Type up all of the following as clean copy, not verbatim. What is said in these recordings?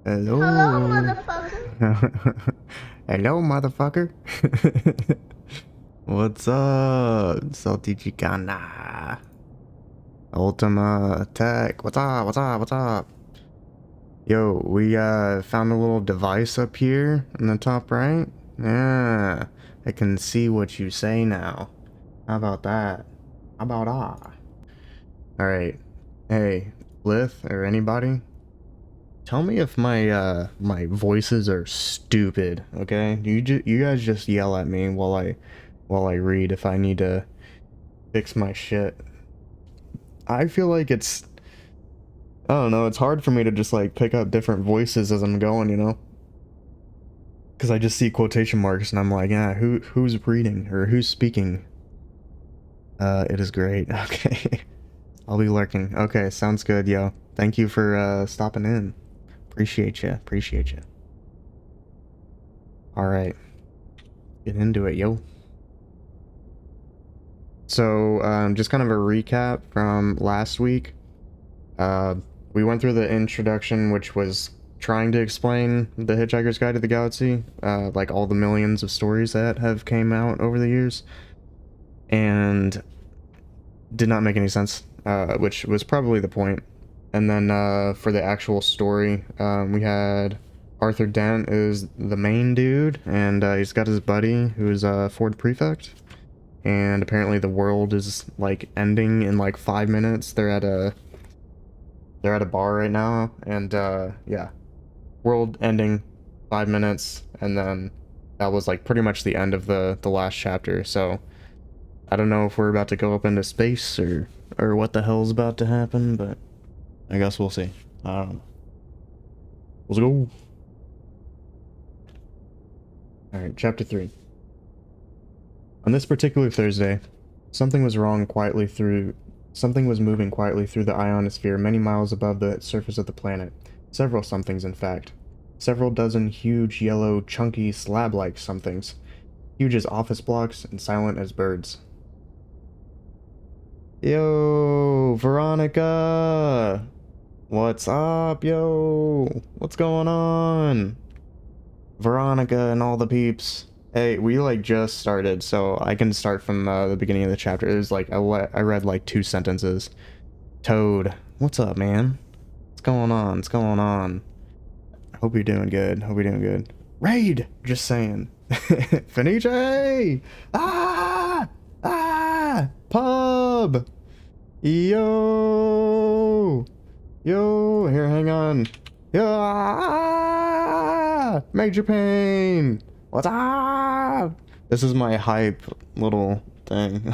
Hello. Hello, motherfucker. Hello, motherfucker. What's up, Salty Chicana? Ultima Tech. What's up? What's up? What's up? Yo, we found a little device up here in the top right. Yeah, I can see what you say now. How about that? How about All right. Hey, Lith or anybody? Tell me if my my voices are stupid, okay? You guys just yell at me while I read if I need to fix my shit. I feel like I don't know, it's hard for me to just like pick up different voices as I'm going, you know? Cuz I just see quotation marks and I'm like, "Yeah, who's reading or who's speaking?" It is great. Okay. I'll be lurking. Okay, sounds good, yo. Thank you for stopping in. Appreciate you. Appreciate you. All right. Get into it, yo. So, just kind of a recap from last week. We went through the introduction, which was trying to explain the Hitchhiker's Guide to the Galaxy, like all the millions of stories that have came out over the years, and did not make any sense, which was probably the point. And then for the actual story, we had Arthur Dent is the main dude, and he's got his buddy who's Ford Prefect. And apparently the world is like ending in like 5 minutes. They're at a bar right now, and yeah, world ending 5 minutes, and then that was like pretty much the end of the last chapter. So I don't know if we're about to go up into space or what the hell's about to happen, but I guess we'll see. I don't know. Let's go. All right, chapter 3. On this particular Thursday, something was moving quietly through the ionosphere many miles above the surface of the planet. Several somethings, in fact. Several dozen huge, yellow, chunky, slab-like somethings. Huge as office blocks and silent as birds. Yo, Veronica! What's up, yo? What's going on? Veronica and all the peeps. Hey, we like just started, so I can start from the beginning of the chapter. It was like I read like 2 sentences. Toad, what's up, man? What's going on? What's going on? Hope you're doing good. Hope you're doing good. Raid! Just saying. Fenice! Ah! Ah! Pub! Yo! Yo! Here, hang on. Ah! Major pain! What's up? This is my hype little thing.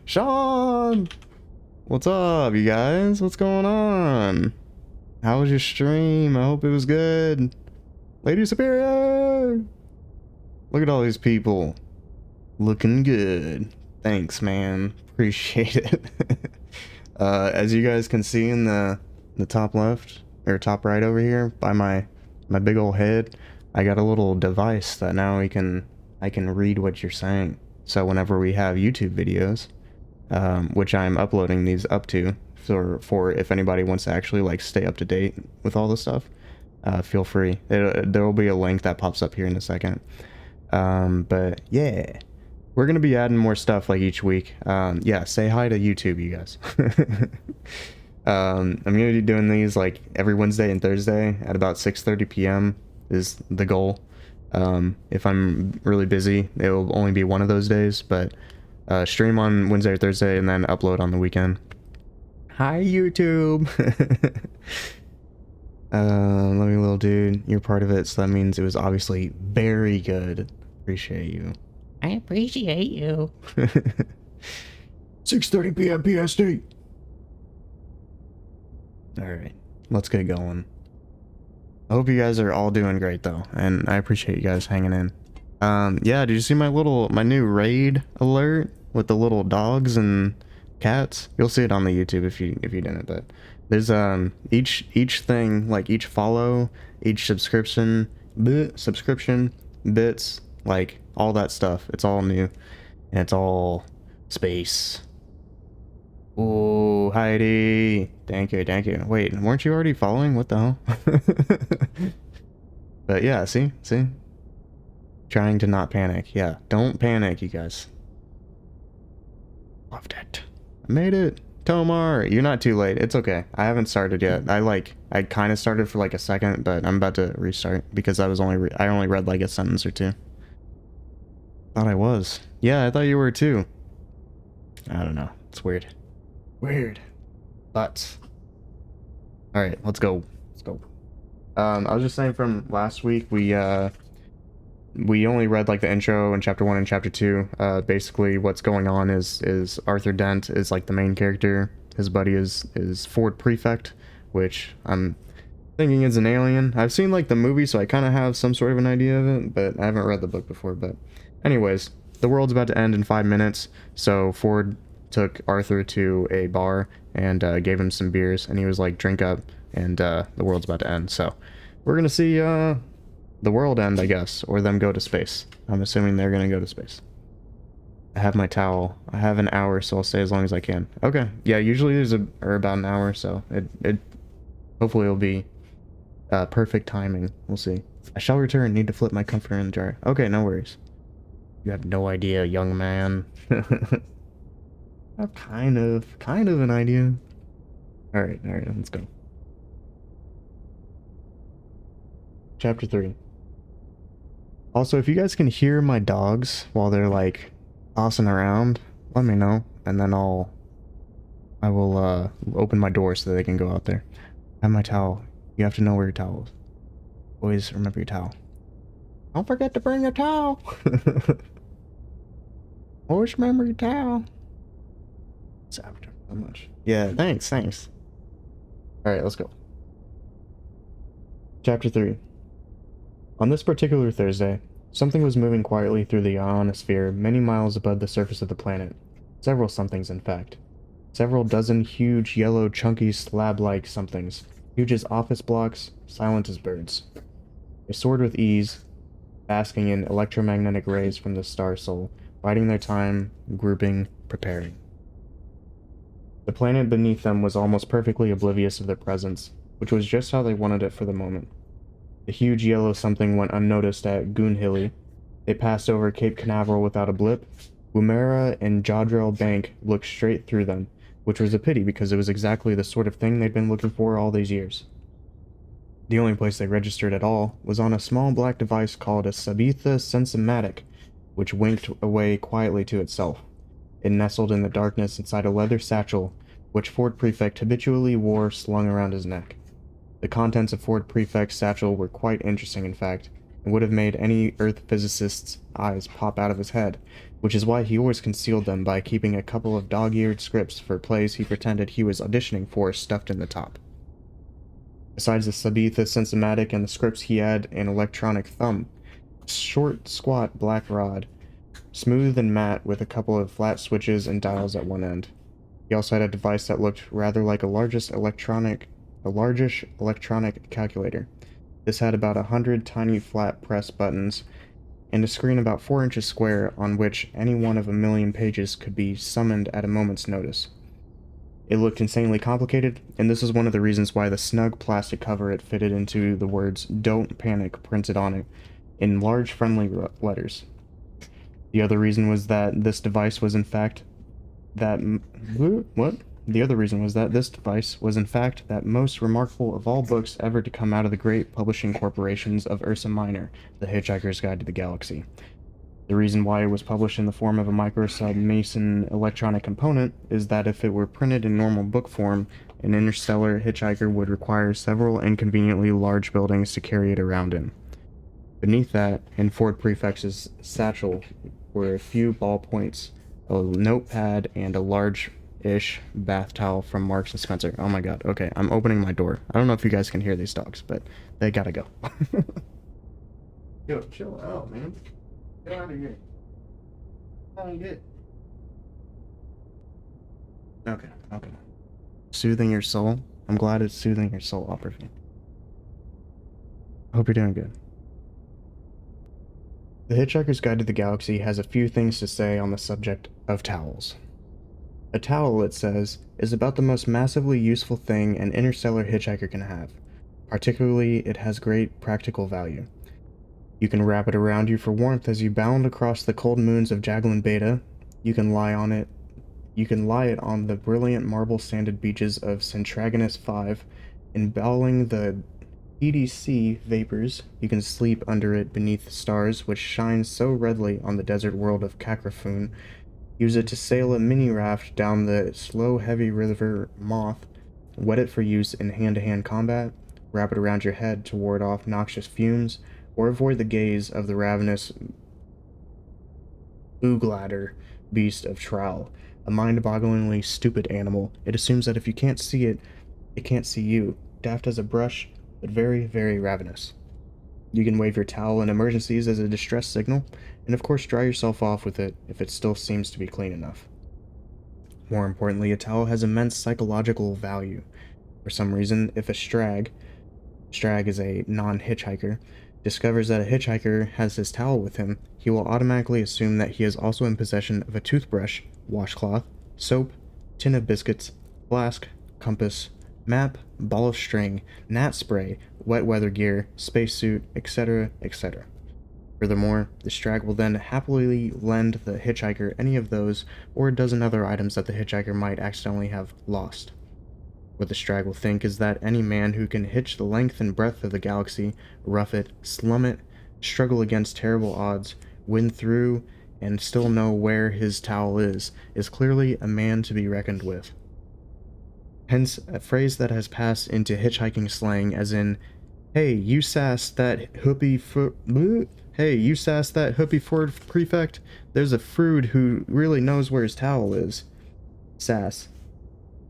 Sean! What's up, you guys? What's going on? How was your stream? I hope it was good. Lady Superior! Look at all these people. Looking good. Thanks, man. Appreciate it. As you guys can see in the top left, or top right over here, by my big old head, I got a little device that now I can read what you're saying. So whenever we have YouTube videos, which I'm uploading these up to, for if anybody wants to actually like stay up to date with all this stuff, feel free. There will be a link that pops up here in a second. But yeah, we're gonna be adding more stuff like each week. Yeah, say hi to YouTube, you guys. I'm gonna be doing these like every Wednesday and Thursday at about 6:30 p.m. is the goal. If I'm really busy, it will only be one of those days, but stream on Wednesday or Thursday and then upload on the weekend. Hi, YouTube. Love you, little dude. You're part of it, so that means it was obviously very good. Appreciate you. I appreciate you. 6:30 p.m. PST. Alright, let's get going. I hope you guys are all doing great though, and I appreciate you guys hanging in. Yeah, did you see my new raid alert with the little dogs and cats? You'll see it on the YouTube if you didn't, but there's each thing, like each follow, each subscription, bits, like all that stuff. It's all new, and it's all space. Oh, Heidi. Thank you, thank you. Wait, weren't you already following? What the hell? But yeah, see? Trying to not panic. Yeah, don't panic, you guys. Loved it. I made it. Tomar, you're not too late. It's okay. I haven't started yet. I kind of started for like a second, but I'm about to restart because I only read like a sentence or two. Thought I was. Yeah, I thought you were too. I don't know. It's weird. Weird. But alright, let's go. I was just saying from last week we only read like the intro and chapter 1 and chapter 2. Basically what's going on is Arthur Dent is like the main character. His buddy is Ford Prefect, which I'm thinking is an alien. I've seen like the movie, so I kind of have some sort of an idea of it, but I haven't read the book before. But anyways, the world's about to end in 5 minutes, so Ford took Arthur to a bar and gave him some beers, and he was like, drink up, and the world's about to end. So we're gonna see the world end, I guess, or them go to space. I'm assuming they're gonna go to space. I have my towel. I have an hour, so I'll stay as long as I can. Okay, yeah, usually there's about an hour, so it hopefully it'll be perfect timing. We'll see. I shall return. Need to flip my comforter in the jar. Okay, no worries. You have no idea, young man. I have kind of an idea. Alright, let's go. Chapter 3. Also, if you guys can hear my dogs while they're like tossing around, let me know, and then I will open my door so that they can go out there. I have my towel. You have to know where your towel is. Always remember your towel. Don't forget to bring your towel. Always remember your towel. After how much? Yeah, thanks. Alright, let's go. Chapter 3. On this particular Thursday, something was moving quietly through the ionosphere many miles above the surface of the planet. Several somethings, in fact. Several dozen huge, yellow, chunky, slab-like somethings. Huge as office blocks, silent as birds. They soared with ease, basking in electromagnetic rays from the star soul, biding their time, grouping, preparing. The planet beneath them was almost perfectly oblivious of their presence, which was just how they wanted it for the moment. The huge yellow something went unnoticed at Goonhilly. They passed over Cape Canaveral without a blip. Woomera and Jodrell Bank looked straight through them, which was a pity because it was exactly the sort of thing they'd been looking for all these years. The only place they registered at all was on a small black device called a Sabitha Sensomatic, which winked away quietly to itself. It nestled in the darkness inside a leather satchel, which Ford Prefect habitually wore slung around his neck. The contents of Ford Prefect's satchel were quite interesting, in fact, and would have made any Earth physicist's eyes pop out of his head, which is why he always concealed them by keeping a couple of dog-eared scripts for plays he pretended he was auditioning for stuffed in the top. Besides the Sabitha Sensomatic and the scripts, he had an electronic thumb, a short, squat black rod, smooth and matte with a couple of flat switches and dials at one end. He also had a device that looked rather like a largish electronic calculator. This had about 100 tiny flat press buttons and a screen about 4 inches square on which any one of a million pages could be summoned at a moment's notice. It looked insanely complicated, and this is one of the reasons why the snug plastic cover it fitted into the words "Don't Panic" printed on it in large friendly letters. The other reason was that this device was in fact that most remarkable of all books ever to come out of the great publishing corporations of Ursa Minor, The Hitchhiker's Guide to the Galaxy. The reason why it was published in the form of a micro-sub-Mason electronic component is that if it were printed in normal book form, an interstellar hitchhiker would require several inconveniently large buildings to carry it around in. Beneath that, in Ford Prefect's satchel, were a few ballpoints, a notepad, and a large ish bath towel from Marks and Spencer. Oh my god. Okay, I'm opening my door. I don't know if you guys can hear these dogs, but they gotta go. Yo, chill out, man. Get out of here. Get. Okay, okay. Soothing your soul. I'm glad it's soothing your soul, Opperfield. Hope you're doing good. The Hitchhiker's Guide to the Galaxy has a few things to say on the subject of towels. A towel, it says, is about the most massively useful thing an interstellar hitchhiker can have. Particularly, it has great practical value. You can wrap it around you for warmth as you bound across the cold moons of Jaglin Beta. You can lie it on the brilliant marble-sanded beaches of Centragonus 5, embowling the EDC vapors. You can sleep under it beneath the stars, which shine so redly on the desert world of Kakrafoon. Use it to sail a mini-raft down the slow, heavy river Moth. Wet it for use in hand-to-hand combat. Wrap it around your head to ward off noxious fumes, or avoid the gaze of the ravenous Oogladder beast of Trowel, a mind-bogglingly stupid animal. It assumes that if you can't see it, it can't see you. Daft as a brush, but very, very ravenous. You can wave your towel in emergencies as a distress signal, and of course dry yourself off with it if it still seems to be clean enough. More importantly, a towel has immense psychological value. For some reason, if a strag is a non-hitchhiker, discovers that a hitchhiker has his towel with him, he will automatically assume that he is also in possession of a toothbrush, washcloth, soap, tin of biscuits, flask, compass, map, ball of string, gnat spray, wet weather gear, spacesuit, etc., etc. Furthermore, the strag will then happily lend the hitchhiker any of those or a dozen other items that the hitchhiker might accidentally have lost. What the strag will think is that any man who can hitch the length and breadth of the galaxy, rough it, slum it, struggle against terrible odds, win through, and still know where his towel is clearly a man to be reckoned with. Hence, a phrase that has passed into hitchhiking slang as in, hey, you sass that hoopy Ford prefect, there's a frood who really knows where his towel is. Sass.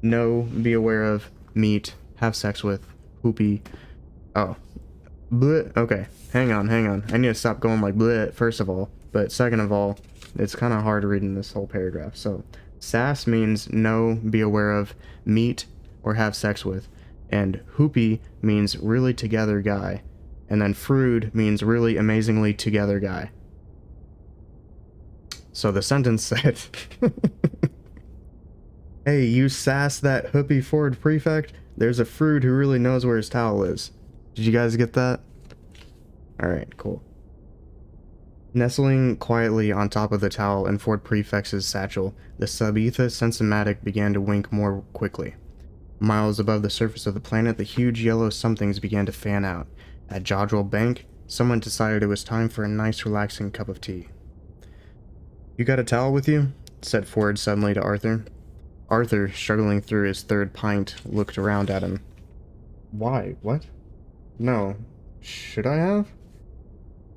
Know, be aware of, meet, have sex with, hoopy. Oh. Bleh. Okay, hang on. I need to stop going like bleh, first of all. But second of all, it's kind of hard reading this whole paragraph. So, sass means know, be aware of, meet, or have sex with. And hoopy means really together guy. And then frood means really amazingly together guy. So the sentence said... Hey, you sass that hoopy Ford prefect, there's a frood who really knows where his towel is. Did you guys get that? Alright, cool. Nestling quietly on top of the towel in Ford Prefect's satchel, the Sabetha Sensimatic began to wink more quickly. Miles above the surface of the planet, the huge yellow somethings began to fan out. At Jodrell Bank, someone decided it was time for a nice relaxing cup of tea. You got a towel with you? Said Ford suddenly to Arthur. Arthur, struggling through his third pint, looked around at him. Why? What? No. Should I have?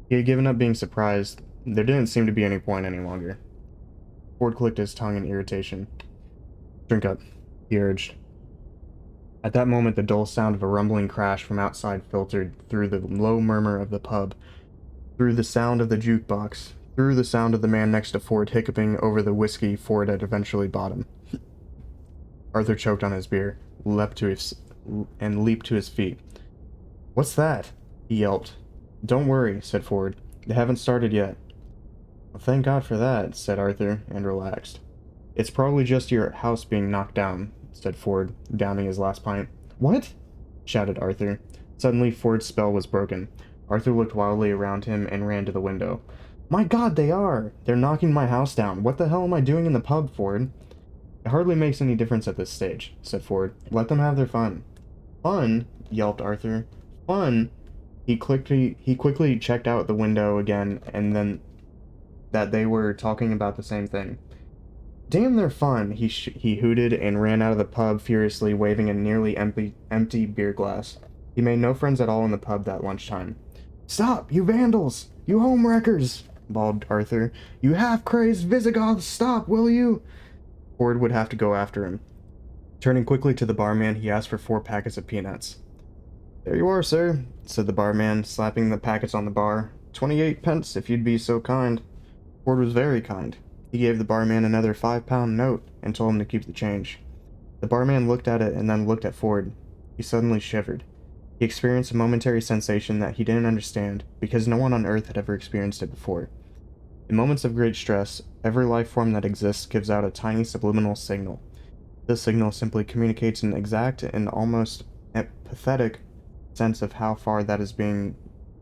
He had given up being surprised. There didn't seem to be any point any longer. Ford clicked his tongue in irritation. Drink up, he urged. At that moment, the dull sound of a rumbling crash from outside filtered through the low murmur of the pub, through the sound of the jukebox, through the sound of the man next to Ford hiccuping over the whiskey Ford had eventually bought him. Arthur choked on his beer, leapt to his feet. What's that? He yelped. Don't worry, said Ford. They haven't started yet. Well, thank God for that, said Arthur, and relaxed. It's probably just your house being knocked down, said Ford, downing his last pint. What? Shouted Arthur. Suddenly, Ford's spell was broken. Arthur looked wildly around him and ran to the window. My God, they are! They're knocking my house down. What the hell am I doing in the pub, Ford? It hardly makes any difference at this stage, said Ford. Let them have their fun. Fun? Yelped Arthur. Fun? He quickly checked out the window again, and then that they were talking about the same thing. Damn, they're fun, he hooted and ran out of the pub furiously, waving a nearly empty beer glass. He made no friends at all in the pub that lunchtime. Stop, you vandals! You homewreckers! Bawled Arthur. You half-crazed Visigoths, stop, will you? Ford would have to go after him. Turning quickly to the barman, he asked for 4 packets of peanuts. "There you are, sir," said the barman, slapping the packets on the bar. 28 pence, if you'd be so kind." Ford was very kind. He gave the barman another £5 note and told him to keep the change. The barman looked at it and then looked at Ford. He suddenly shivered. He experienced a momentary sensation that he didn't understand, because no one on Earth had ever experienced it before. In moments of great stress, every life form that exists gives out a tiny subliminal signal. This signal simply communicates an exact and almost pathetic sense of how far that is being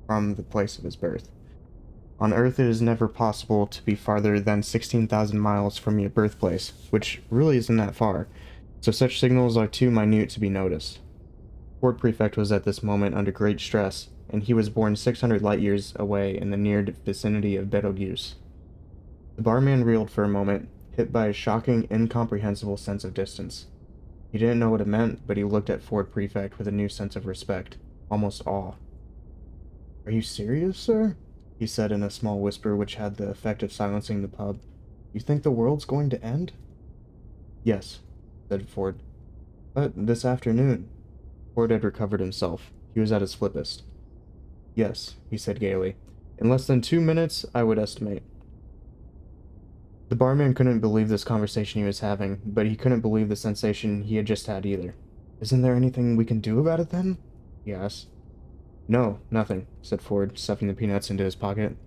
from the place of his birth. On Earth, it is never possible to be farther than 16,000 miles from your birthplace, which really isn't that far, so such signals are too minute to be noticed. Ford Prefect was at this moment under great stress, and he was born 600 light-years away in the near vicinity of Betelgeuse. The barman reeled for a moment, hit by a shocking, incomprehensible sense of distance. He didn't know what it meant, but he looked at Ford Prefect with a new sense of respect, almost awe. "Are you serious, sir?" he said in a small whisper which had the effect of silencing the pub. "You think the world's going to end?" "Yes," said Ford. "But this afternoon." Ford had recovered himself. He was at his flippest. "Yes," he said gaily. "In less than 2 minutes, I would estimate." The barman couldn't believe this conversation he was having, but he couldn't believe the sensation he had just had either. "Isn't there anything we can do about it, then?" he asked. "No, nothing," said Ford, stuffing the peanuts into his pocket.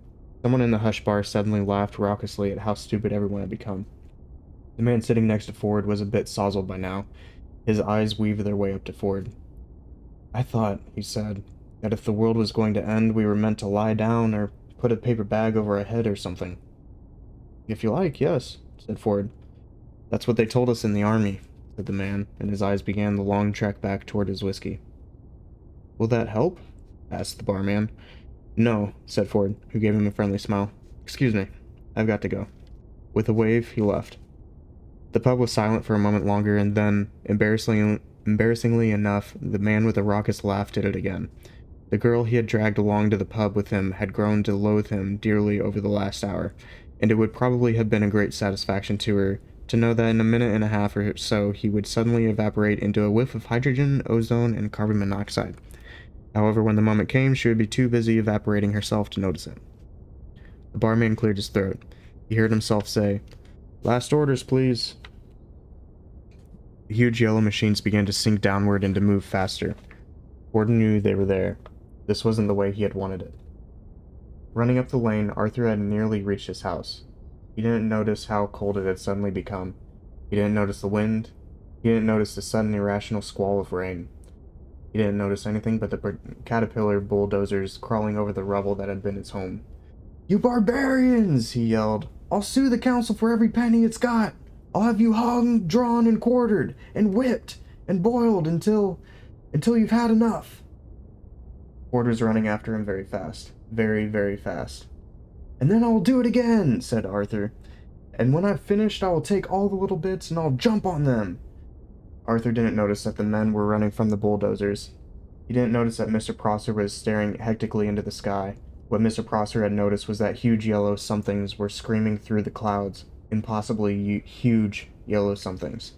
Someone in the hush bar suddenly laughed raucously at how stupid everyone had become. The man sitting next to Ford was a bit sozzled by now. His eyes weaved their way up to Ford. "I thought," he said, "that if the world was going to end, we were meant to lie down or put a paper bag over our head or something." "If you like, yes," said Ford. "That's what they told us in the army," said the man, and his eyes began the long trek back toward his whiskey. "Will that help?" asked the barman. "No," said Ford, who gave him a friendly smile. "Excuse me, I've got to go." With a wave, he left. The pub was silent for a moment longer, and then, embarrassingly enough, the man with the raucous laugh did it again. The girl he had dragged along to the pub with him had grown to loathe him dearly over the last hour, and it would probably have been a great satisfaction to her to know that in a minute and a half or so he would suddenly evaporate into a whiff of hydrogen, ozone, and carbon monoxide. However, when the moment came, she would be too busy evaporating herself to notice it. The barman cleared his throat. He heard himself say, "Last orders, please." The huge yellow machines began to sink downward and to move faster. Ford knew they were there. This wasn't the way he had wanted it. Running up the lane, Arthur had nearly reached his house. He didn't notice how cold it had suddenly become. He didn't notice the wind. He didn't notice the sudden irrational squall of rain. He didn't notice anything but the caterpillar bulldozers crawling over the rubble that had been his home. "You barbarians!" he yelled. "I'll sue the council for every penny it's got! I'll have you hung, drawn, and quartered, and whipped, and boiled until you've had enough!" Ford was running after him very fast. Very, very fast. "And then I'll do it again," said Arthur. "And when I've finished, I will take all the little bits and I'll jump on them." Arthur didn't notice that the men were running from the bulldozers. He didn't notice that Mr. Prosser was staring hectically into the sky. What Mr. Prosser had noticed was that huge yellow somethings were screaming through the clouds. Impossibly huge yellow somethings.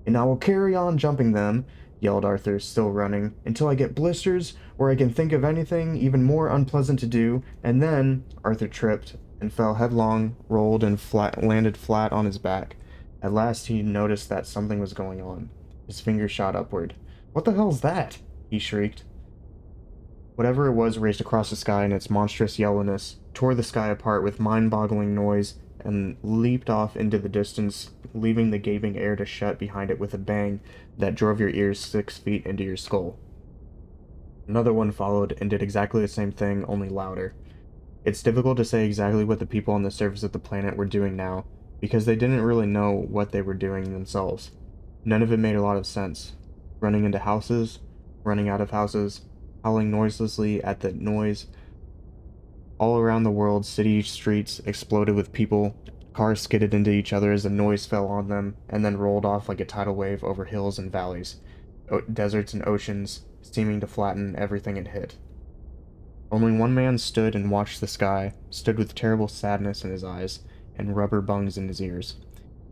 "And I will carry on jumping them," yelled Arthur, still running, "until I get blisters, or I can think of anything even more unpleasant to do, and then—" Arthur tripped and fell headlong, rolled, and landed flat on his back. At last he noticed that something was going on. His finger shot upward. "What the hell's that?" he shrieked. Whatever it was raced across the sky in its monstrous yellowness, tore the sky apart with mind-boggling noise, and leaped off into the distance, leaving the gaping air to shut behind it with a bang that drove your ears 6 feet into your skull. Another one followed and did exactly the same thing, only louder. It's difficult to say exactly what the people on the surface of the planet were doing now, because they didn't really know what they were doing themselves. None of it made a lot of sense. Running into houses, running out of houses, howling noiselessly at the noise. All around the world, city streets exploded with people. Cars skidded into each other as the noise fell on them, and then rolled off like a tidal wave over hills and valleys, deserts and oceans, seeming to flatten everything it hit. Only one man stood and watched the sky, stood with terrible sadness in his eyes, and rubber bungs in his ears.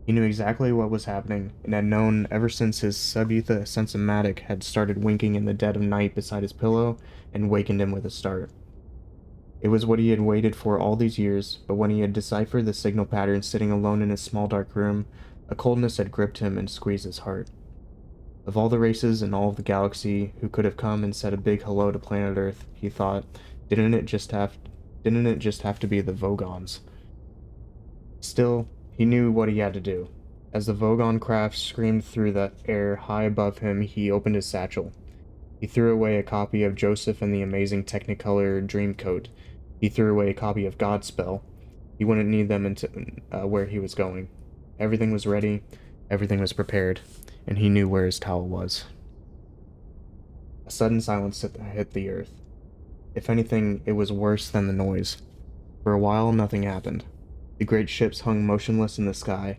He knew exactly what was happening, and had known ever since his subutha sensomatic had started winking in the dead of night beside his pillow and wakened him with a start. It was what he had waited for all these years, but when he had deciphered the signal pattern sitting alone in his small dark room, a coldness had gripped him and squeezed his heart. Of all the races in all of the galaxy who could have come and said a big hello to planet Earth, he thought, didn't it just have to be the Vogons? Still, he knew what he had to do. As the Vogon craft screamed through the air high above him, he opened his satchel. He threw away a copy of Joseph and the Amazing Technicolor Dreamcoat. He threw away a copy of Godspell. He wouldn't need them into where he was going. Everything was ready, everything was prepared, and he knew where his towel was. A sudden silence hit the earth. If anything, it was worse than the noise. For a while, nothing happened. The great ships hung motionless in the sky,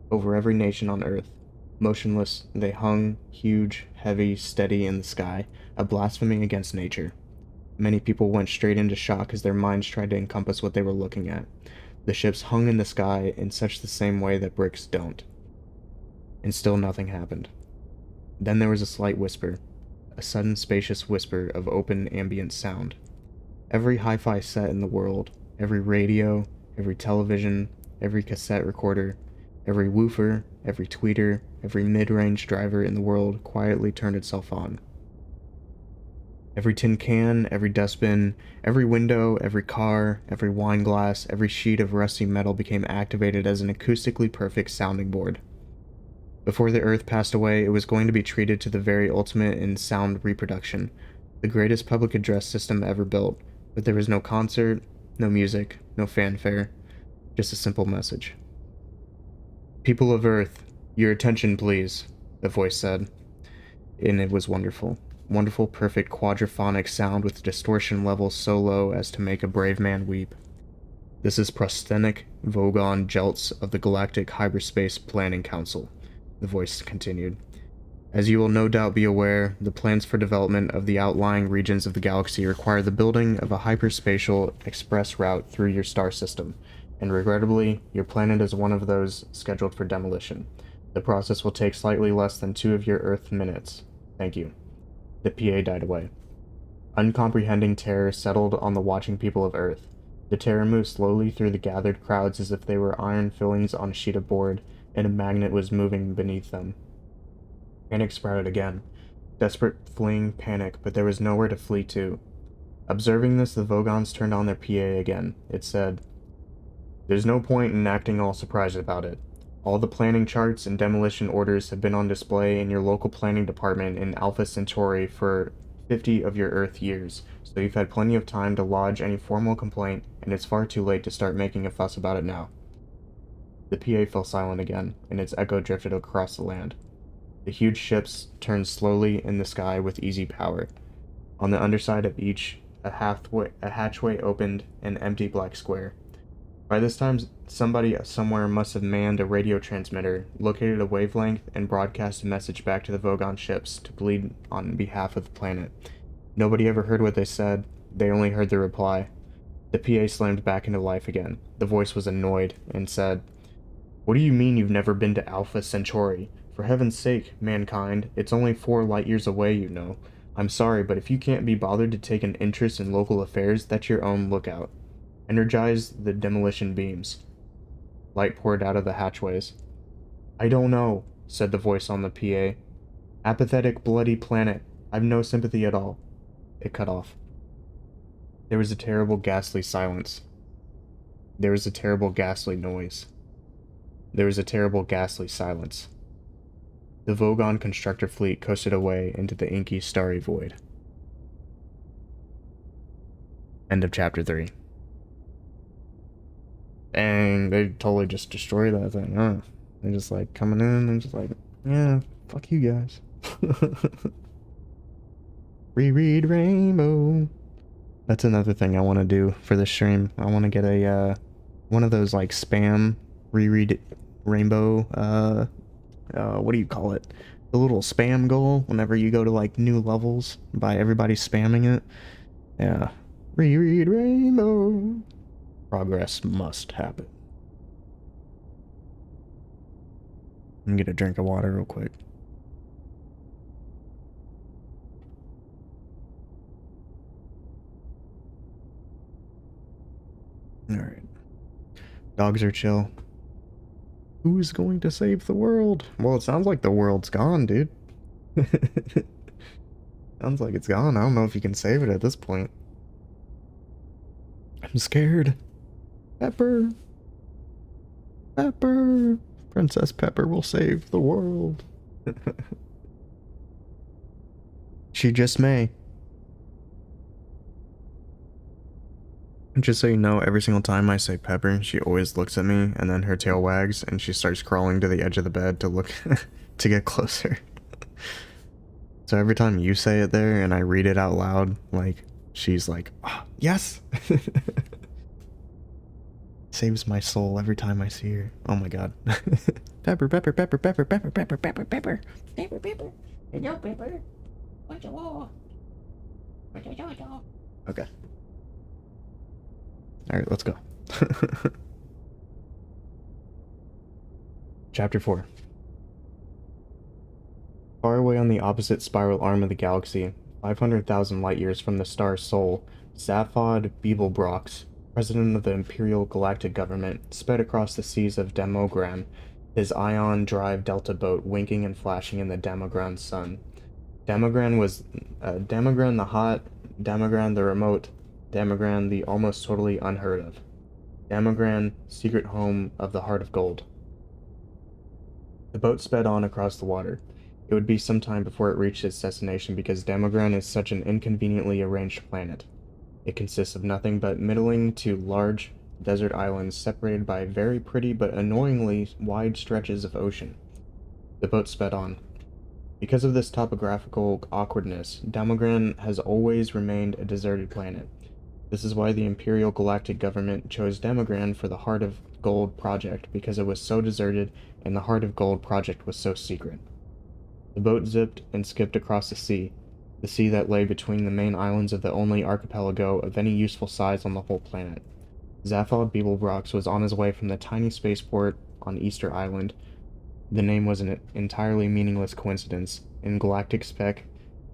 over every nation on Earth. Motionless, they hung, huge, heavy, steady in the sky, a blasphemy against nature. Many people went straight into shock as their minds tried to encompass what they were looking at. The ships hung in the sky in such the same way that bricks don't. And still nothing happened. Then there was a slight whisper, a sudden spacious whisper of open ambient sound. Every hi-fi set in the world, every radio, every television, every cassette recorder, every woofer, every tweeter, every mid-range driver in the world quietly turned itself on. Every tin can, every dustbin, every window, every car, every wine glass, every sheet of rusty metal became activated as an acoustically perfect sounding board. Before the Earth passed away, it was going to be treated to the very ultimate in sound reproduction, the greatest public address system ever built, but there was no concert, no music, no fanfare, just a simple message. "People of Earth, your attention please," the voice said. And it was wonderful. Wonderful, perfect quadraphonic sound with distortion levels so low as to make a brave man weep. "This is Prosthetic Vogon Jeltz of the Galactic Hyperspace Planning Council," the voice continued. "As you will no doubt be aware, the plans for development of the outlying regions of the galaxy require the building of a hyperspatial express route through your star system, and regrettably, your planet is one of those scheduled for demolition. The process will take slightly less than 2 of your Earth minutes. Thank you." The PA died away. Uncomprehending terror settled on the watching people of Earth. The terror moved slowly through the gathered crowds as if they were iron fillings on a sheet of board, and a magnet was moving beneath them. Panic sprouted again. Desperate fleeing panic, but there was nowhere to flee to. Observing this, the Vogons turned on their PA again. It said, "There's no point in acting all surprised about it. All the planning charts and demolition orders have been on display in your local planning department in Alpha Centauri for 50 of your Earth years, so you've had plenty of time to lodge any formal complaint, and it's far too late to start making a fuss about it now." The PA fell silent again, and its echo drifted across the land. The huge ships turned slowly in the sky with easy power. On the underside of each, a hatchway opened, an empty black square. By this time, somebody somewhere must have manned a radio transmitter, located a wavelength, and broadcast a message back to the Vogon ships to plead on behalf of the planet. Nobody ever heard what they said, they only heard the reply. The PA slammed back into life again. The voice was annoyed, and said, "What do you mean you've never been to Alpha Centauri? For heaven's sake, mankind, it's only 4 light years away, you know. I'm sorry, but if you can't be bothered to take an interest in local affairs, that's your own lookout. Energize the demolition beams." Light poured out of the hatchways. "I don't know," said the voice on the PA. "Apathetic, bloody planet. I've no sympathy at all." It cut off. There was a terrible, ghastly silence. There was a terrible, ghastly noise. There was a terrible, ghastly silence. The Vogon constructor fleet coasted away into the inky, starry void. End of chapter 3. And they totally just destroyed that thing, huh? They're just like coming in and just like, yeah, fuck you guys. Reread Rainbow. That's another thing I want to do for this stream. I want to get a, one of those like spam reread Rainbow, what do you call it? The little spam goal whenever you go to like new levels by everybody spamming it. Yeah. Reread Rainbow. Progress must happen. Let me get a drink of water real quick. Alright. Dogs are chill. Who's going to save the world? Well, it sounds like the world's gone, dude. Sounds like it's gone. I don't know if you can save it at this point. I'm scared. Pepper. Pepper. Princess Pepper will save the world. She just may. Just so you know, every single time I say Pepper, she always looks at me, and then her tail wags, and she starts crawling to the edge of the bed to look to get closer. So every time you say it there, and I read it out loud, like, she's like, oh, yes! Saves my soul every time I see her. Oh my god. Pepper, pepper, pepper, pepper, pepper, pepper, pepper, pepper. Pepper, pepper. Hello, Pepper. What's the war? Okay. Alright, let's go. Chapter 4. Far away on the opposite spiral arm of the galaxy, 500,000 light-years from the star Sol, Zaphod Beeblebrox, president of the Imperial Galactic Government, sped across the seas of Demogran, his ion drive delta boat winking and flashing in the Demogran sun. Demogran was Demogran the hot, Demogran the remote, Demogran the almost totally unheard of. Demogran, secret home of the Heart of Gold. The boat sped on across the water. It would be some time before it reached its destination because Demogran is such an inconveniently arranged planet. It consists of nothing but middling to large desert islands separated by very pretty but annoyingly wide stretches of ocean. The boat sped on. Because of this topographical awkwardness, Demogran has always remained a deserted planet. This is why the Imperial Galactic Government chose Demogran for the Heart of Gold project, because it was so deserted and the Heart of Gold project was so secret. The boat zipped and skipped across the sea that lay between the main islands of the only archipelago of any useful size on the whole planet. Zaphod Beeblebrox was on his way from the tiny spaceport on Easter Island. The name was an entirely meaningless coincidence. In galactic spec,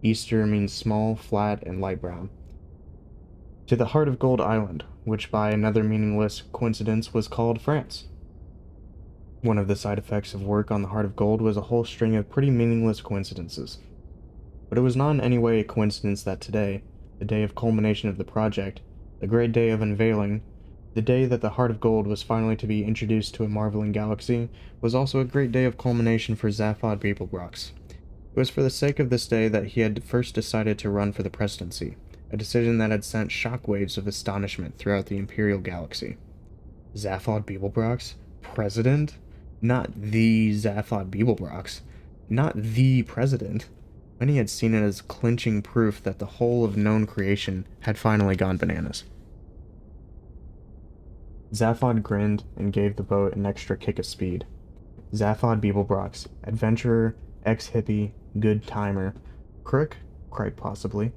Easter means small, flat, and light brown. To the Heart of Gold Island, which by another meaningless coincidence was called France. One of the side effects of work on the Heart of Gold was a whole string of pretty meaningless coincidences. But it was not in any way a coincidence that today, the day of culmination of the project, the great day of unveiling, the day that the Heart of Gold was finally to be introduced to a marveling galaxy, was also a great day of culmination for Zaphod Beeblebrox. It was for the sake of this day that he had first decided to run for the presidency, a decision that had sent shockwaves of astonishment throughout the Imperial Galaxy. Zaphod Beeblebrox? President? Not the Zaphod Beeblebrox. Not the president. Many had seen it as clinching proof that the whole of known creation had finally gone bananas. Zaphod grinned and gave the boat an extra kick of speed. Zaphod Beeblebrox, adventurer, ex-hippie, good timer, crook, quite possibly,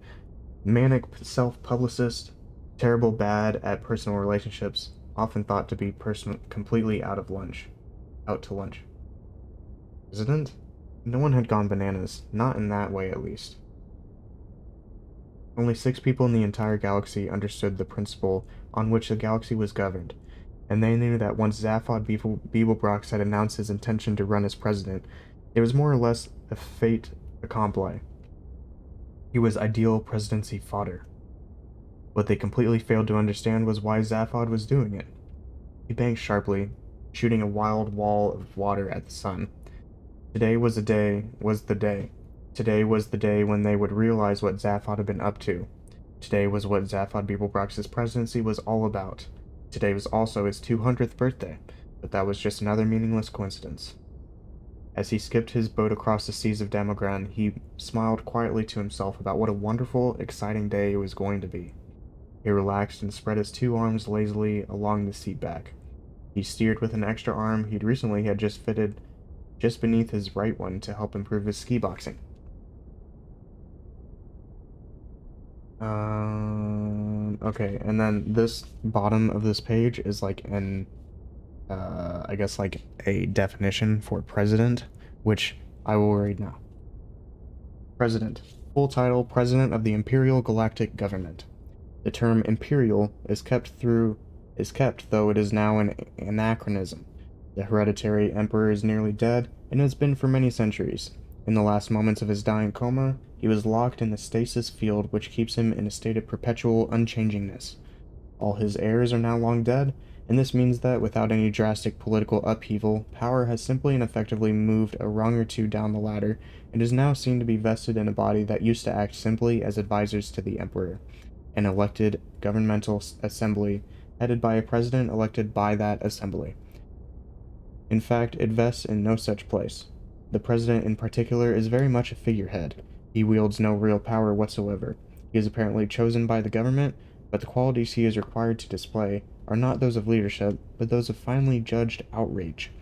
manic self-publicist, terrible bad at personal relationships, often thought to be completely out to lunch. President? No one had gone bananas, not in that way at least. Only 6 people in the entire galaxy understood the principle on which the galaxy was governed, and they knew that once Zaphod Beeblebrox had announced his intention to run as president, it was more or less a fait accompli. He was ideal presidency fodder. What they completely failed to understand was why Zaphod was doing it. He banked sharply, shooting a wild wall of water at the sun. Today was the day. Today was the day when they would realize what Zaphod had been up to. Today was what Zaphod Beeblebrox's presidency was all about. Today was also his 200th birthday, but that was just another meaningless coincidence. As he skipped his boat across the seas of Demogran, he smiled quietly to himself about what a wonderful, exciting day it was going to be. He relaxed and spread his 2 arms lazily along the seat back. He steered with an extra arm he'd recently had just fitted just beneath his right one to help improve his ski boxing. Okay, and then this bottom of this page is like an I guess like a definition for president, which I will read now. President. Full title, President of the Imperial Galactic Government. The term imperial is kept, though it is now an anachronism. The hereditary emperor is nearly dead and has been for many centuries. In the last moments of his dying coma, he was locked in the stasis field which keeps him in a state of perpetual unchangingness. All his heirs are now long dead, and this means that without any drastic political upheaval, power has simply and effectively moved a rung or two down the ladder and is now seen to be vested in a body that used to act simply as advisors to the emperor, an elected governmental assembly headed by a president elected by that assembly. In fact, it vests in no such place. The president in particular is very much a figurehead. He wields no real power whatsoever. He is apparently chosen by the government, but the qualities he is required to display are not those of leadership, but those of finely judged outrage.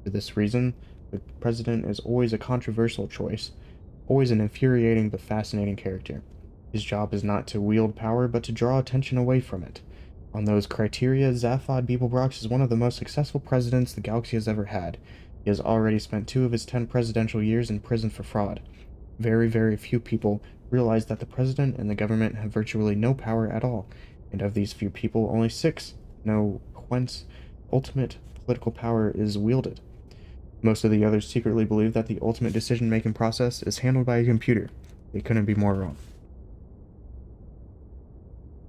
For this reason, the president is always a controversial choice, always an infuriating but fascinating character. His job is not to wield power, but to draw attention away from it. On those criteria, Zaphod Beeblebrox is one of the most successful presidents the galaxy has ever had. He has already spent 2 of his 10 presidential years in prison for fraud. Very, very few people realize that the president and the government have virtually no power at all, and of these few people, only 6 know whence ultimate political power is wielded. Most of the others secretly believe that the ultimate decision-making process is handled by a computer. They couldn't be more wrong.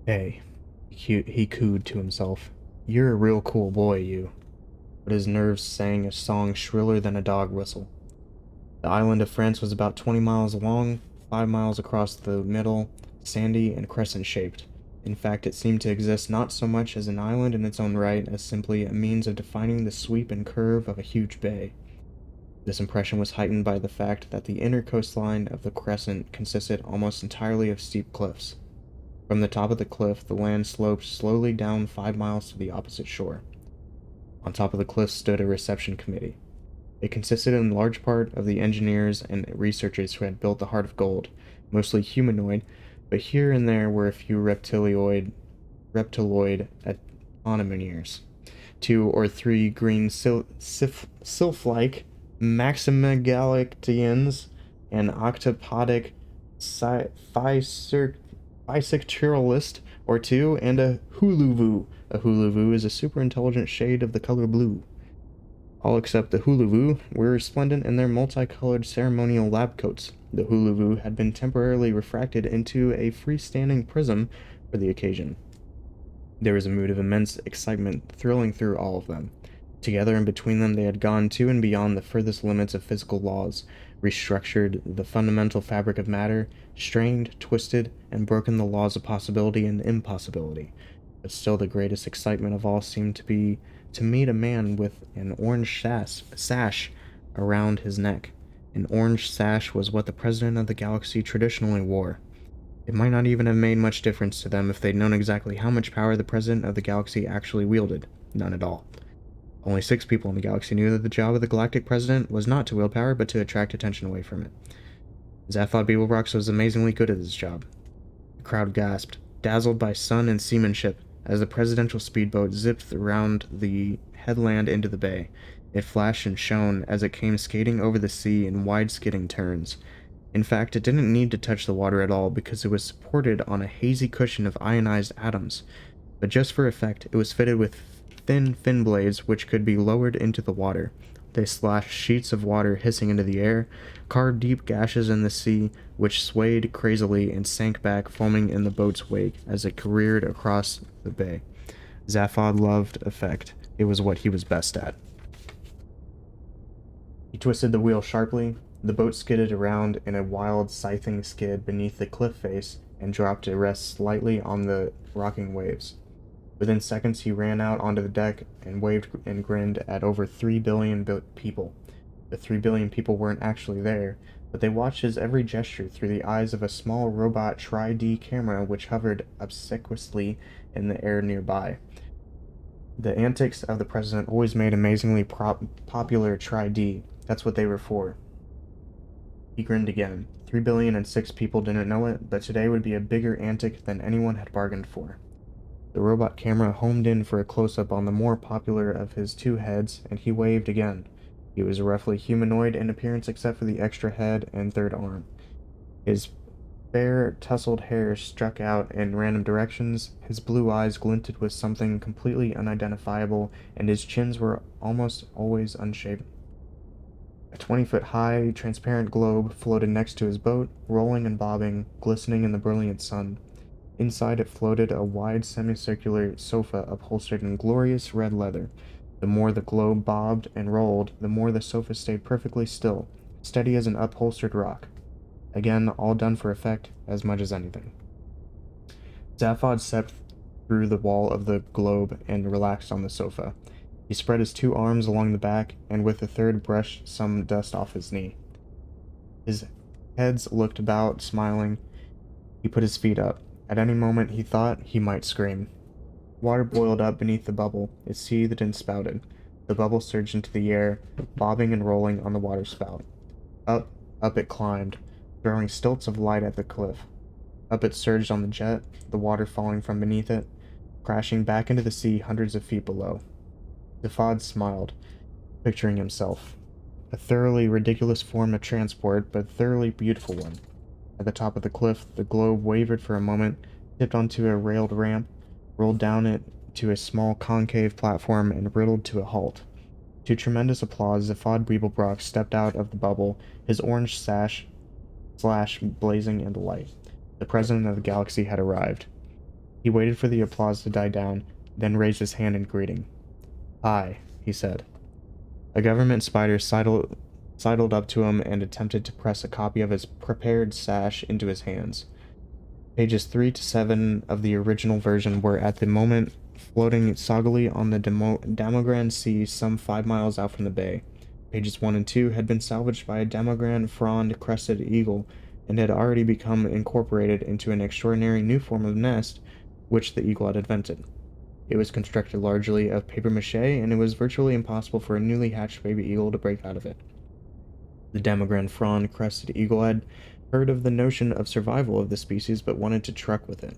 Hey, he cooed to himself. You're a real cool boy, you. But his nerves sang a song shriller than a dog whistle. The island of France was about 20 miles long, 5 miles across the middle, sandy and crescent-shaped. In fact, it seemed to exist not so much as an island in its own right as simply a means of defining the sweep and curve of a huge bay. This impression was heightened by the fact that the inner coastline of the crescent consisted almost entirely of steep cliffs. From the top of the cliff, the land sloped slowly down 5 miles to the opposite shore. On top of the cliff stood a reception committee. It consisted in large part of the engineers and researchers who had built the Heart of Gold, mostly humanoid, but here and there were a few reptiloid automaneers. 2 or 3 green sylph-like Maximagalaxians, an octopodic bisexualist or 2, and a huluvu. A huluvu is a super intelligent shade of the color blue. All except the huluvu were resplendent in their multicolored ceremonial lab coats. The huluvu had been temporarily refracted into a freestanding prism for the occasion. There was a mood of immense excitement thrilling through all of them. Together and between them they had gone to and beyond the furthest limits of physical laws, restructured the fundamental fabric of matter, strained, twisted, and broken the laws of possibility and impossibility. But still the greatest excitement of all seemed to be to meet a man with an orange sash around his neck. An orange sash was what the president of the galaxy traditionally wore. It might not even have made much difference to them if they'd known exactly how much power the president of the galaxy actually wielded. None at all. Only 6 people in the galaxy knew that the job of the galactic president was not to wield power, but to attract attention away from it. Zaphod Beeblebrox was amazingly good at his job. The crowd gasped, dazzled by sun and seamanship, as the presidential speedboat zipped around the headland into the bay. It flashed and shone as it came skating over the sea in wide skidding turns. In fact, it didn't need to touch the water at all because it was supported on a hazy cushion of ionized atoms. But just for effect, it was fitted with thin fin blades which could be lowered into the water. They slashed sheets of water hissing into the air, carved deep gashes in the sea, which swayed crazily and sank back, foaming in the boat's wake as it careered across the bay. Zaphod loved effect. It was what he was best at. He twisted the wheel sharply. The boat skidded around in a wild, scything skid beneath the cliff face and dropped to rest slightly on the rocking waves. Within seconds, he ran out onto the deck and waved and grinned at over 3 billion people. The 3 billion people weren't actually there, but they watched his every gesture through the eyes of a small robot Tri-D camera which hovered obsequiously in the air nearby. The antics of the president always made amazingly popular Tri-D. That's what they were for. He grinned again. 3,006,000,000 people didn't know it, but today would be a bigger antic than anyone had bargained for. The robot camera homed in for a close-up on the more popular of his two heads, and he waved again. He was roughly humanoid in appearance except for the extra head and third arm. His fair, tousled hair struck out in random directions, his blue eyes glinted with something completely unidentifiable, and his chins were almost always unshaven. A 20-foot-high, transparent globe floated next to his boat, rolling and bobbing, glistening in the brilliant sun. Inside it floated a wide semicircular sofa upholstered in glorious red leather. The more the globe bobbed and rolled, the more the sofa stayed perfectly still, steady as an upholstered rock. Again, all done for effect as much as anything. Zaphod stepped through the wall of the globe and relaxed on the sofa. He spread his two arms along the back, and with the third brushed some dust off his knee. His heads looked about, smiling. He put his feet up. At any moment, he thought he might scream. Water boiled up beneath the bubble. It seethed and spouted. The bubble surged into the air, bobbing and rolling on the water spout. Up it climbed, throwing stilts of light at the cliff. Up it surged on the jet, the water falling from beneath it, crashing back into the sea hundreds of feet below. Zaphod smiled, picturing himself. A thoroughly ridiculous form of transport, but a thoroughly beautiful one. At the top of the cliff, the globe wavered for a moment, tipped onto a railed ramp, rolled down it to a small concave platform, and riddled to a halt. To tremendous applause, Zaphod Beeblebrox stepped out of the bubble, his orange sash blazing in the light. The president of the galaxy had arrived. He waited for the applause to die down, then raised his hand in greeting. "Hi," he said. A government spider sidled up to him and attempted to press a copy of his prepared sash into his hands. Pages 3 to 7 of the original version were at the moment floating soggily on the Damogran Sea some 5 miles out from the bay. Pages 1 and 2 had been salvaged by a Damogran frond-crested eagle and had already become incorporated into an extraordinary new form of nest which the eagle had invented. It was constructed largely of papier-mâché, and it was virtually impossible for a newly hatched baby eagle to break out of it. The Damogran frond-crested eagle had heard of the notion of survival of the species, but wanted to truck with it.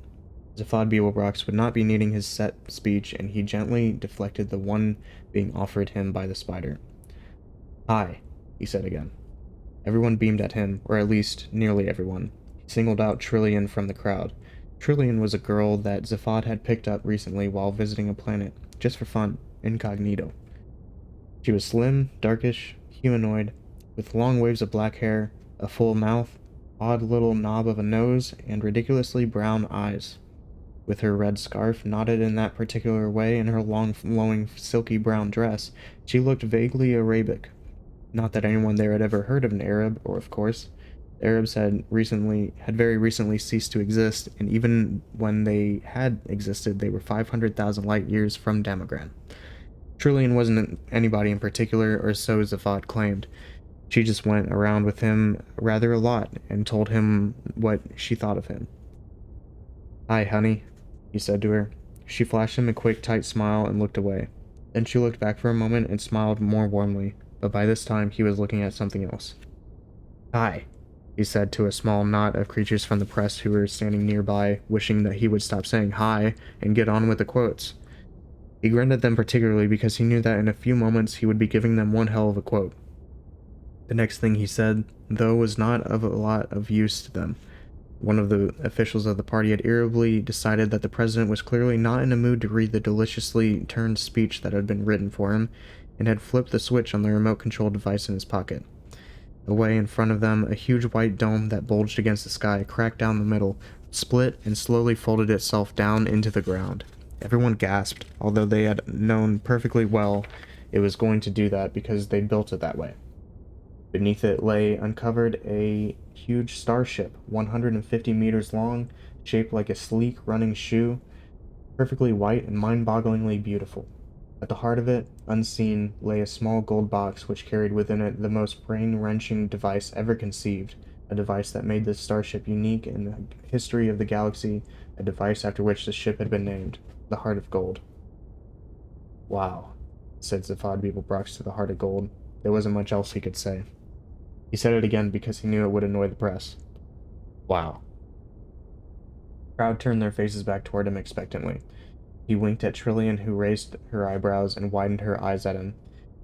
Zaphod Beeblebrox would not be needing his set speech, and he gently deflected the one being offered him by the spider. "Hi," he said again. Everyone beamed at him, or at least nearly everyone. He singled out Trillian from the crowd. Trillian was a girl that Zaphod had picked up recently while visiting a planet, just for fun, incognito. She was slim, darkish, humanoid, with long waves of black hair, a full mouth, odd little knob of a nose, and ridiculously brown eyes. With her red scarf knotted in that particular way and her long, flowing, silky brown dress, she looked vaguely Arabic. Not that anyone there had ever heard of an Arab, or of course. Arabs had very recently ceased to exist, and even when they had existed, they were 500,000 light years from Damogran. Trillian wasn't anybody in particular, or so Zaphod claimed. She just went around with him rather a lot, and told him what she thought of him. "Hi, honey," he said to her. She flashed him a quick, tight smile and looked away. Then she looked back for a moment and smiled more warmly, but by this time he was looking at something else. "Hi," he said to a small knot of creatures from the press who were standing nearby, wishing that he would stop saying hi and get on with the quotes. He grinned at them particularly because he knew that in a few moments he would be giving them one hell of a quote. The next thing he said, though, was not of a lot of use to them. One of the officials of the party had irritably decided that the president was clearly not in a mood to read the deliciously turned speech that had been written for him, and had flipped the switch on the remote-controlled device in his pocket. Away in front of them, a huge white dome that bulged against the sky cracked down the middle, split, and slowly folded itself down into the ground. Everyone gasped, although they had known perfectly well it was going to do that because they'd built it that way. Beneath it lay uncovered a huge starship, 150 meters long, shaped like a sleek running shoe, perfectly white and mind-bogglingly beautiful. At the heart of it, unseen, lay a small gold box which carried within it the most brain-wrenching device ever conceived, a device that made this starship unique in the history of the galaxy, a device after which the ship had been named, the Heart of Gold. "Wow," said Zaphod Beeblebrox to the Heart of Gold. There wasn't much else he could say. He said it again because he knew it would annoy the press. "Wow." The crowd turned their faces back toward him expectantly. He winked at Trillian, who raised her eyebrows and widened her eyes at him.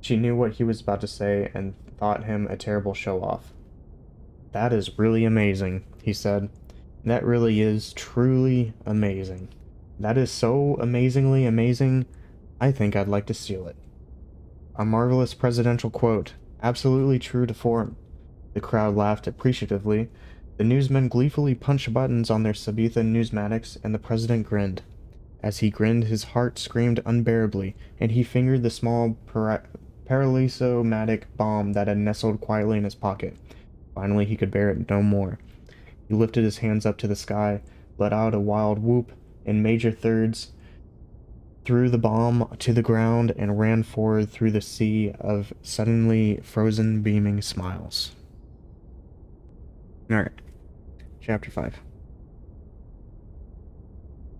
She knew what he was about to say and thought him a terrible show-off. "That is really amazing," he said. "That really is truly amazing. That is so amazingly amazing, I think I'd like to steal it." A marvelous presidential quote, absolutely true to form. The crowd laughed appreciatively. The newsmen gleefully punched buttons on their Sabetha newsmatics, and the president grinned. As he grinned, his heart screamed unbearably, and he fingered the small paralysomatic bomb that had nestled quietly in his pocket. Finally, he could bear it no more. He lifted his hands up to the sky, let out a wild whoop in major thirds, threw the bomb to the ground, and ran forward through the sea of suddenly frozen, beaming smiles. Alright, Chapter 5.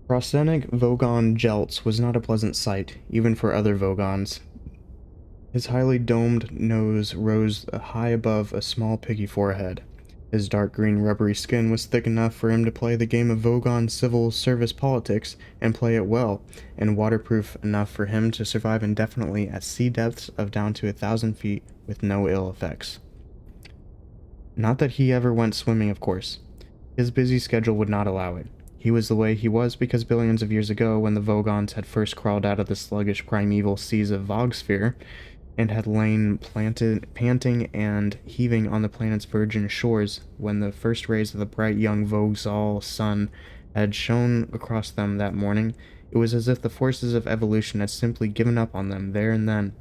Prosthetic Vogon Jeltz was not a pleasant sight, even for other Vogons. His highly domed nose rose high above a small piggy forehead. His dark green rubbery skin was thick enough for him to play the game of Vogon civil service politics and play it well, and waterproof enough for him to survive indefinitely at sea depths of down to 1,000 feet with no ill effects. Not that he ever went swimming, of course. His busy schedule would not allow it. He was the way he was because billions of years ago, when the Vogons had first crawled out of the sluggish primeval seas of Vogsphere, and had lain panting and heaving on the planet's virgin shores, when the first rays of the bright young Vogzal sun had shone across them that morning, it was as if the forces of evolution had simply given up on them there and then,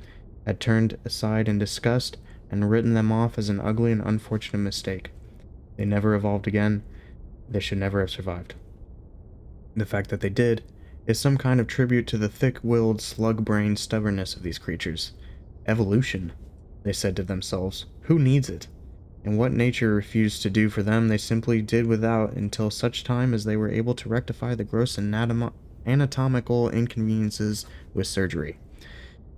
had turned aside in disgust, and written them off as an ugly and unfortunate mistake. They never evolved again. They should never have survived. The fact that they did is some kind of tribute to the thick-willed, slug-brained stubbornness of these creatures. Evolution, they said to themselves. Who needs it? And what nature refused to do for them, they simply did without until such time as they were able to rectify the gross anatomical inconveniences with surgery.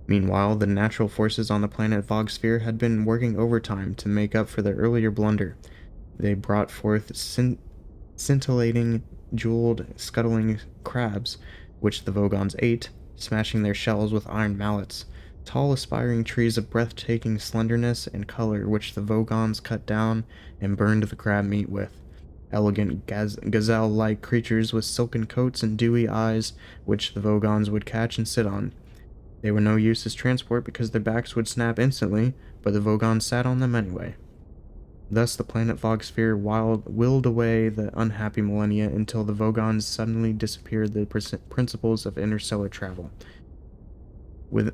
Meanwhile, the natural forces on the planet Vogsphere had been working overtime to make up for their earlier blunder. They brought forth scintillating, jeweled, scuttling crabs, which the Vogons ate, smashing their shells with iron mallets. Tall, aspiring trees of breathtaking slenderness and color, which the Vogons cut down and burned the crab meat with. Elegant gazelle-like creatures with silken coats and dewy eyes, which the Vogons would catch and sit on. They were no use as transport because their backs would snap instantly, but the Vogons sat on them anyway. Thus the planet Vogsphere willed away the unhappy millennia until the Vogons suddenly disappeared the principles of interstellar travel. The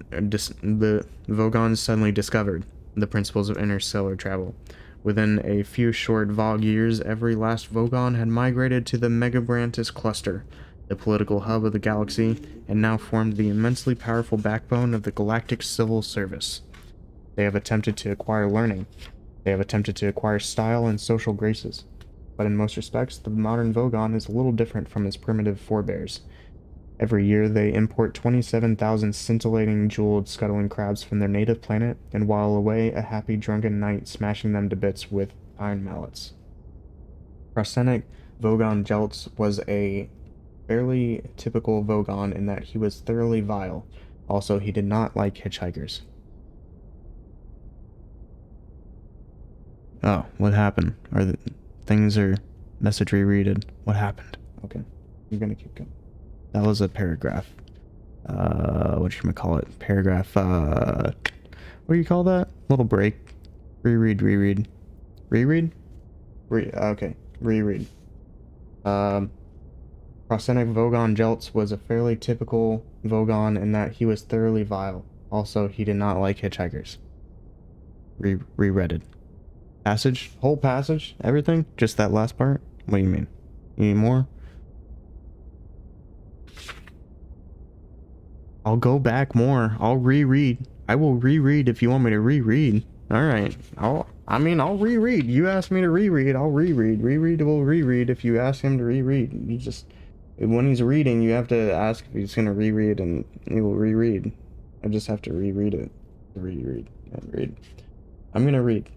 Vogons suddenly discovered the principles of interstellar travel. Within a few short Vog years, every last Vogon had migrated to the Megabrantis cluster, the political hub of the galaxy, and now formed the immensely powerful backbone of the galactic civil service. They have attempted to acquire learning. They have attempted to acquire style and social graces. But in most respects, the modern Vogon is a little different from his primitive forebears. Every year, they import 27,000 scintillating, jeweled, scuttling crabs from their native planet and while away a happy, drunken night smashing them to bits with iron mallets. Prosthetic Vogon Jeltz was a fairly typical Vogon in that he was thoroughly vile. Also, he did not like hitchhikers. Oh, what happened? Things are message rereaded. What happened? Okay, I'm gonna keep going. That was a paragraph. Whatchamacallit? Paragraph, what do you call that? Little break. Reread. Okay, reread. Prosthetic Vogon Jeltz was a fairly typical Vogon in that he was thoroughly vile. Also, he did not like hitchhikers. Reread it. Passage? Whole passage? Everything? Just that last part? What do you mean? You need more? I'll go back more. I'll reread. I will reread if you want me to reread. Alright. I'll reread. You asked me to reread, I'll reread. Reread will reread if you ask him to reread. You just... When he's reading, you have to ask if he's gonna reread, and he will reread. I just have to reread it. Reread. And read. I'm gonna read.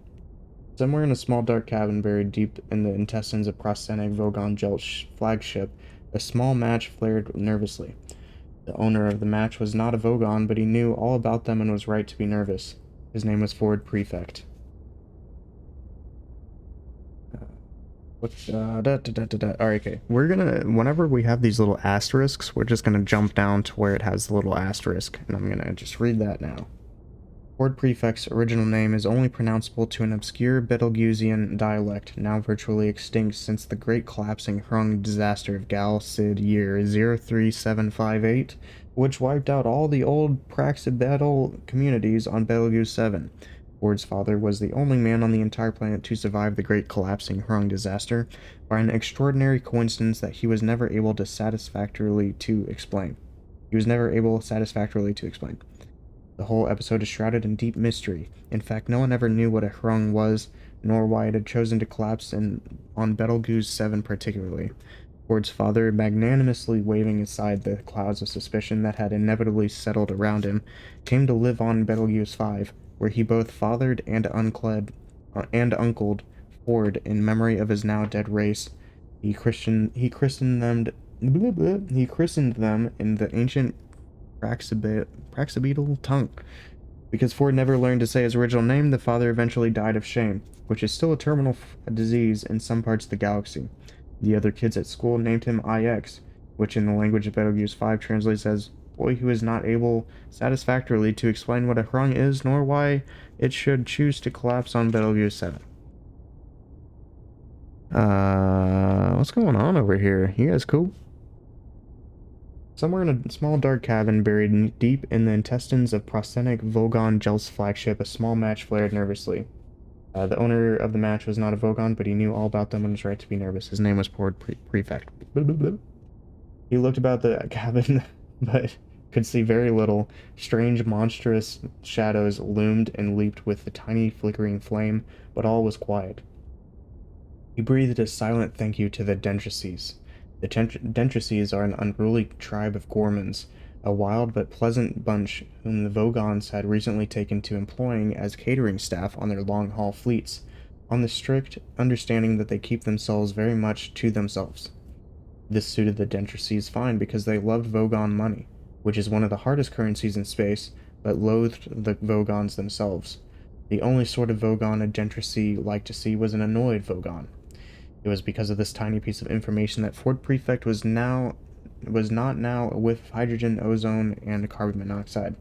Somewhere in a small dark cabin buried deep in the intestines of Prosthetic Vogon Jelt's flagship, a small match flared nervously. The owner of the match was not a Vogon, but he knew all about them and was right to be nervous. His name was Ford Prefect. Alright, okay. We're gonna, whenever we have these little asterisks, we're just gonna jump down to where it has the little asterisk, and I'm gonna just read that now. Ford Prefect's original name is only pronounceable to an obscure Betelgeusian dialect, now virtually extinct since the Great Collapsing Hrung disaster of Gal Cid year 03758, which wiped out all the old Praxibetl communities on Betelgeuse 7. Ford's father was the only man on the entire planet to survive the Great Collapsing Hrung disaster, by an extraordinary coincidence that he was never able to satisfactorily to explain. The whole episode is shrouded in deep mystery. In fact, no one ever knew what a Hrung was, nor why it had chosen to collapse on Betelgeuse 7 particularly. Ford's father, magnanimously waving aside the clouds of suspicion that had inevitably settled around him, came to live on Betelgeuse 5, where he both fathered and uncled Ford in memory of his now dead race. He christened them in the ancient Praxibetl tongue. Because Ford never learned to say his original name, the father eventually died of shame, which is still a terminal disease in some parts of the galaxy. The other kids at school named him IX, which in the language of Betelgeuse 5 translates as boy who is not able satisfactorily to explain what a Hrung is, nor why it should choose to collapse on Betelgeuse 7. What's going on over here? You guys cool? Somewhere in a small dark cabin buried deep in the intestines of prosthetic Vogon Jel's flagship, a small match flared nervously. The owner of the match was not a Vogon, but he knew all about them and was right to be nervous. His name was Ford Prefect. He looked about the cabin, but could see very little. Strange, monstrous shadows loomed and leaped with the tiny flickering flame, but all was quiet. He breathed a silent thank you to the Dentrices. The Dentrices are an unruly tribe of Gormans, a wild but pleasant bunch whom the Vogons had recently taken to employing as catering staff on their long-haul fleets, on the strict understanding that they keep themselves very much to themselves. This suited the Dentrices fine because they loved Vogon money, which is one of the hardest currencies in space, but loathed the Vogons themselves. The only sort of Vogon a Dentrice liked to see was an annoyed Vogon. It was because of this tiny piece of information that Ford Prefect was not now a whiff of hydrogen, ozone, and carbon monoxide.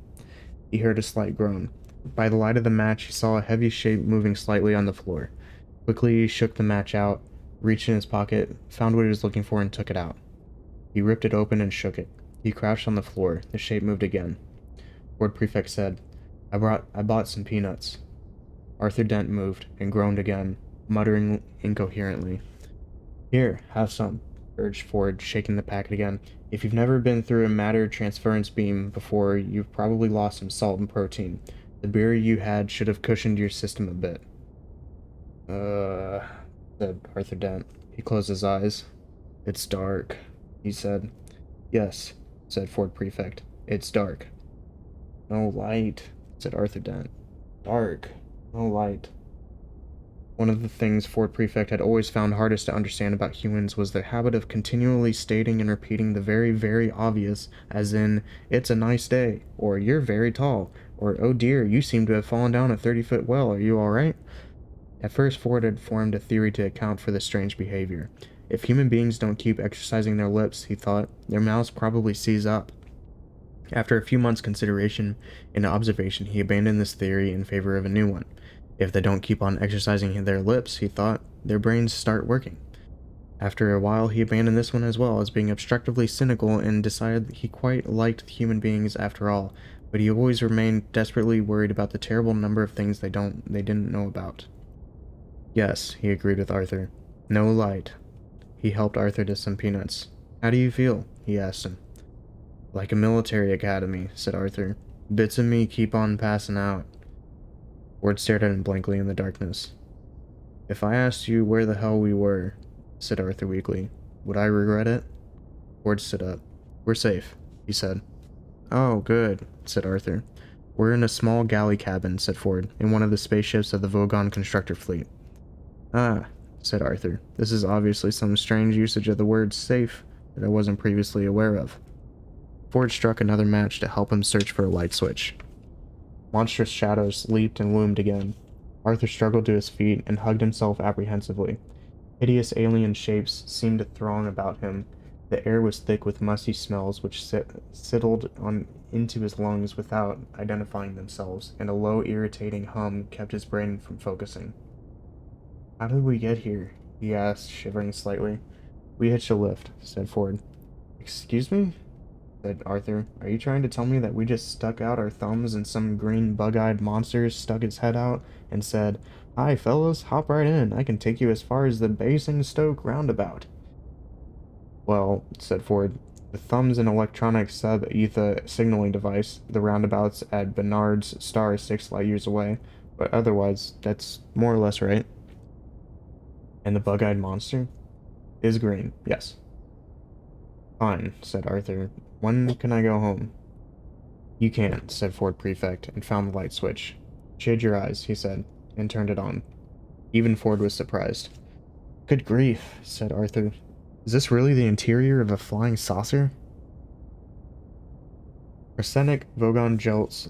He heard a slight groan. By the light of the match, he saw a heavy shape moving slightly on the floor. Quickly, he shook the match out, reached in his pocket, found what he was looking for, and took it out. He ripped it open and shook it. He crouched on the floor. The shape moved again. Ford Prefect said, I bought some peanuts. Arthur Dent moved and groaned again, muttering incoherently. Here, have some, urged Ford, shaking the packet again. If you've never been through a matter transference beam before, you've probably lost some salt and protein. The beer you had should have cushioned your system a bit. Said Arthur Dent. He closed his eyes. It's dark, he said. Yes, said Ford Prefect. It's dark. No light, said Arthur Dent. Dark. No light. One of the things Ford Prefect had always found hardest to understand about humans was their habit of continually stating and repeating the very, very obvious, as in, it's a nice day, or you're very tall, or oh dear, you seem to have fallen down a 30-foot well, are you alright? At first, Ford had formed a theory to account for this strange behavior. If human beings don't keep exercising their lips, he thought, their mouths probably seize up. After a few months' consideration and observation, he abandoned this theory in favor of a new one. If they don't keep on exercising their lips, he thought, their brains start working. After a while, he abandoned this one as well, as being obstructively cynical, and decided that he quite liked human beings after all, but he always remained desperately worried about the terrible number of things they didn't know about. Yes, he agreed with Arthur. No light. He helped Arthur to some peanuts. How do you feel? He asked him. Like a military academy, said Arthur. Bits of me keep on passing out. Ford stared at him blankly in the darkness. If I asked you where the hell we were, said Arthur weakly, would I regret it? Ford stood up. We're safe, he said. Oh, good, said Arthur. We're in a small galley cabin, said Ford, in one of the spaceships of the Vogon constructor fleet. Ah, said Arthur. This is obviously some strange usage of the word safe that I wasn't previously aware of. Ford struck another match to help him search for a light switch. Monstrous shadows leaped and loomed again. Arthur struggled to his feet and hugged himself apprehensively. Hideous alien shapes seemed to throng about him. The air was thick with musty smells which settled into his lungs without identifying themselves, and a low, irritating hum kept his brain from focusing. "How did we get here?" he asked, shivering slightly. "We hitched a lift," said Ford. "Excuse me?" said Arthur. "Are you trying to tell me that we just stuck out our thumbs and some green bug-eyed monster stuck his head out and said, 'Hi, fellas, hop right in. I can take you as far as the Basingstoke roundabout'?" "Well," said Ford, "the thumb's an electronic sub-ether signaling device. The roundabout's at Bernard's star 6 light-years away, but otherwise, that's more or less right." "And the bug-eyed monster?" "Is green, yes." "Fine," said Arthur. "When can I go home?" "You can't," said Ford Prefect, and found the light switch. "Shade your eyes," he said, and turned it on. Even Ford was surprised. "Good grief," said Arthur. "Is this really the interior of a flying saucer?" Arsenic Vogon Jolts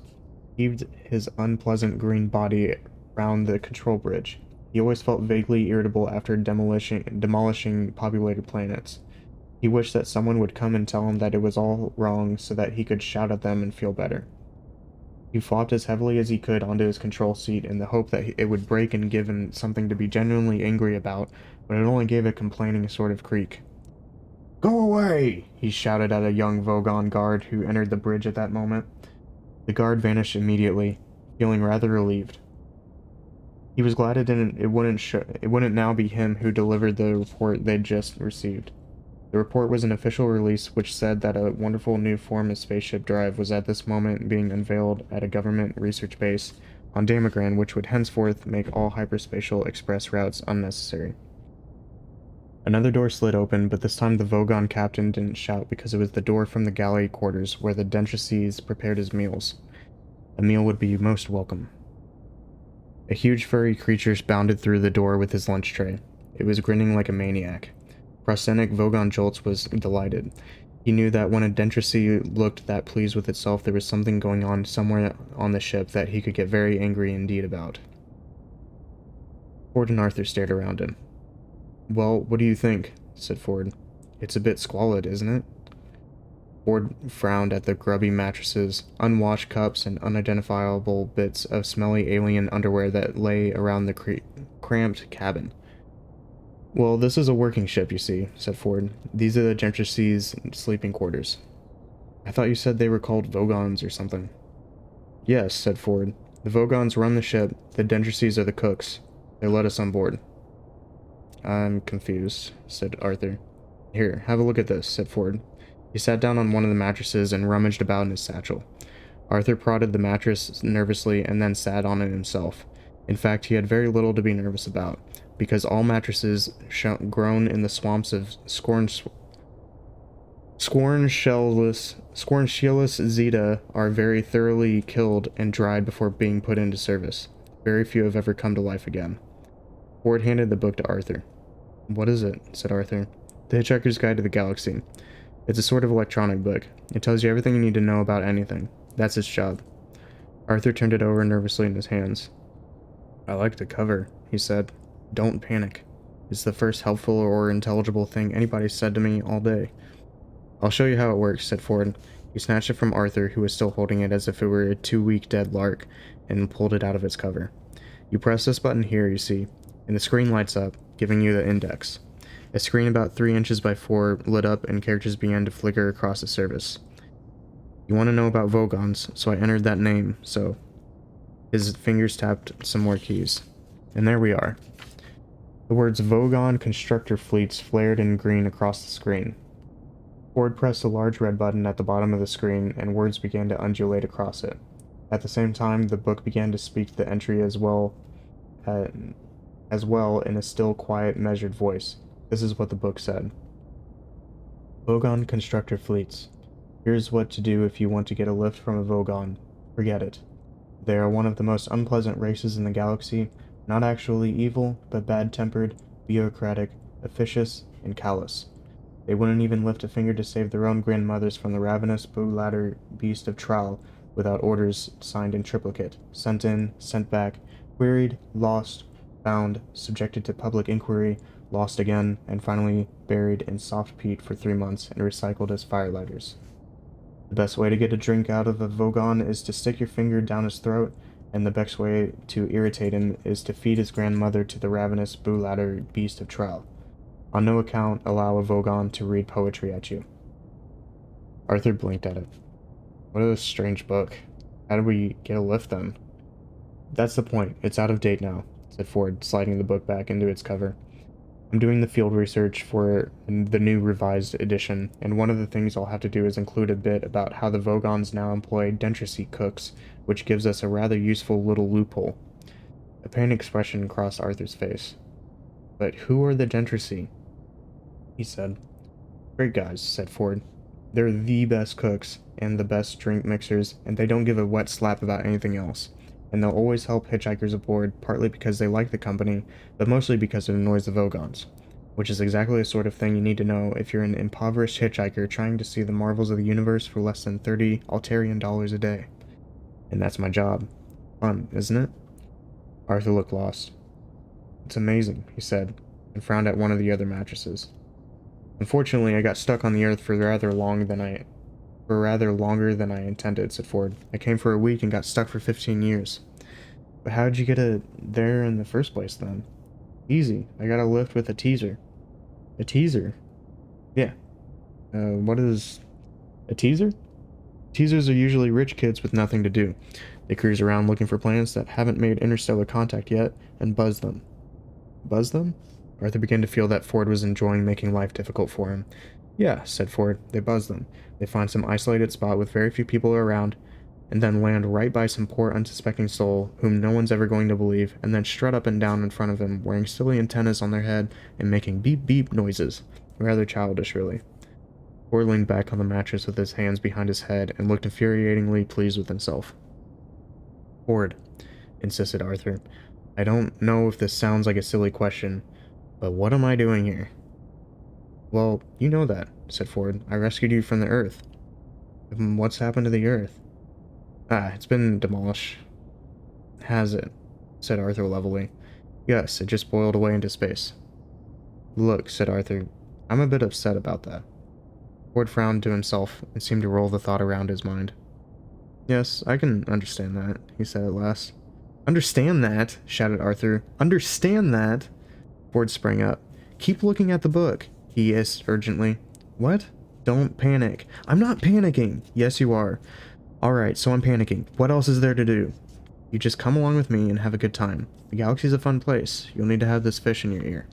heaved his unpleasant green body round the control bridge. He always felt vaguely irritable after demolishing populated planets. He wished that someone would come and tell him that it was all wrong so that he could shout at them and feel better. He flopped as heavily as he could onto his control seat in the hope that it would break and give him something to be genuinely angry about, but it only gave a complaining sort of creak. "Go away!" he shouted at a young Vogon guard who entered the bridge at that moment. The guard vanished immediately, feeling rather relieved. He was glad it wouldn't now be him who delivered the report they'd just received. The report was an official release which said that a wonderful new form of spaceship drive was at this moment being unveiled at a government research base on Damagran, which would henceforth make all hyperspatial express routes unnecessary. Another door slid open, but this time the Vogon captain didn't shout because it was the door from the galley quarters where the Dentrices prepared his meals. A meal would be most welcome. A huge furry creature bounded through the door with his lunch tray. It was grinning like a maniac. Prosenic Vogon Jolts was delighted. He knew that when a Dentrice looked that pleased with itself, there was something going on somewhere on the ship that he could get very angry indeed about. Ford and Arthur stared around him. "Well, what do you think?" said Ford. "It's a bit squalid, isn't it?" Ford frowned at the grubby mattresses, unwashed cups, and unidentifiable bits of smelly alien underwear that lay around the cramped cabin. "Well, this is a working ship, you see," said Ford. "These are the Gentrices' sleeping quarters." "I thought you said they were called Vogons or something." "Yes," said Ford. "The Vogons run the ship, the Gentrices are the cooks. They let us on board." "I'm confused," said Arthur. "Here, have a look at this," said Ford. He sat down on one of the mattresses and rummaged about in his satchel. Arthur prodded the mattress nervously and then sat on it himself. In fact, he had very little to be nervous about, because all mattresses grown in the swamps of Scornshellus zeta are very thoroughly killed and dried before being put into service. Very few have ever come to life again. Ford handed the book to Arthur. "What is it?" said Arthur. "The Hitchhiker's Guide to the Galaxy. It's a sort of electronic book. It tells you everything you need to know about anything. That's its job." Arthur turned it over nervously in his hands. "I like the cover," he said. "Don't panic. It's the first helpful or intelligible thing anybody's said to me all day." "I'll show you how it works," said Ford. He snatched it from Arthur, who was still holding it as if it were a 2-week dead lark, and pulled it out of its cover. "You press this button here, you see, and the screen lights up, giving you the index. A screen about 3 inches by 4 lit up, and characters began to flicker across the surface. You want to know about Vogons, so I entered that name, so..." His fingers tapped some more keys. "And there we are." The words Vogon Constructor Fleets flared in green across the screen. Ford pressed a large red button at the bottom of the screen, and words began to undulate across it. At the same time, the book began to speak the entry as well in a still, quiet, measured voice. This is what the book said. "Vogon Constructor Fleets. Here's what to do if you want to get a lift from a Vogon. Forget it. They are one of the most unpleasant races in the galaxy, not actually evil, but bad-tempered, bureaucratic, officious, and callous. They wouldn't even lift a finger to save their own grandmothers from the ravenous blue-ladder beast of Trowel without orders signed in triplicate, sent in, sent back, queried, lost, found, subjected to public inquiry, lost again, and finally buried in soft peat for 3 months and recycled as firelighters. The best way to get a drink out of a Vogon is to stick your finger down his throat, and the best way to irritate him is to feed his grandmother to the ravenous blue-ladder beast of Trowel. On no account allow a Vogon to read poetry at you. Arthur blinked at it. What a strange book. How did we get a lift then? That's the point. It's out of date now, said Ford, sliding the book back into its cover. I'm doing the field research for the new revised edition, and one of the things I'll have to do is include a bit about how the Vogons now employ dentistry cooks, which gives us a rather useful little loophole. A pained expression crossed Arthur's face. But who are the dentistry? He said. Great guys, said Ford. They're the best cooks and the best drink mixers, and they don't give a wet slap about anything else. And they'll always help hitchhikers aboard, partly because they like the company, but mostly because it annoys the Vogons, which is exactly the sort of thing you need to know if you're an impoverished hitchhiker trying to see the marvels of the universe for less than 30 Altarian dollars a day. And that's my job. Fun, isn't it? Arthur looked lost. It's amazing, he said, and frowned at one of the other mattresses. Unfortunately, I got stuck on the earth for rather longer than I intended, said Ford. I came for a week and got stuck for 15 years. But how did you get there in the first place, then? Easy. I got a lift with a teaser. A teaser? Yeah. What is a teaser? Teasers are usually rich kids with nothing to do. They cruise around looking for planets that haven't made interstellar contact yet and buzz them. Buzz them? Arthur began to feel that Ford was enjoying making life difficult for him. Yeah, said Ford. They buzz them. They find some isolated spot with very few people around, and then land right by some poor unsuspecting soul whom no one's ever going to believe, and then strut up and down in front of him, wearing silly antennas on their head and making beep-beep noises. Rather childish, really. Ford leaned back on the mattress with his hands behind his head and looked infuriatingly pleased with himself. Ford, insisted Arthur. I don't know if this sounds like a silly question, but what am I doing here? Well, you know that, said Ford. I rescued you from the Earth. What's happened to the Earth? It's been demolished. Has it? Said Arthur levelly. Yes, it just boiled away into space. Look, said Arthur, I'm a bit upset about that. Ford frowned to himself and seemed to roll the thought around his mind. Yes, I can understand that, he said at last. Understand that? Shouted Arthur. Understand that? Ford sprang up. Keep looking at the book, he hissed urgently. What? Don't panic. I'm not panicking. Yes, you are. Alright, so I'm panicking. What else is there to do? You just come along with me and have a good time. The galaxy's a fun place. You'll need to have this fish in your ear.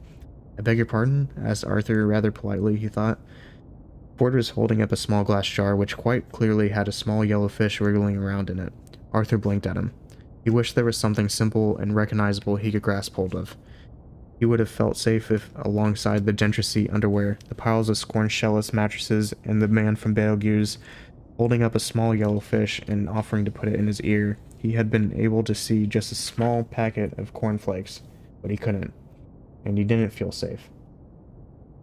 I beg your pardon? Asked Arthur rather politely, he thought. Ford was holding up a small glass jar which quite clearly had a small yellow fish wriggling around in it. Arthur blinked at him. He wished there was something simple and recognizable he could grasp hold of. He would have felt safe if, alongside the dentistry underwear, the piles of scorn-shellless mattresses, and the man from Betelgeuse holding up a small yellow fish and offering to put it in his ear, he had been able to see just a small packet of cornflakes, but he couldn't, and he didn't feel safe.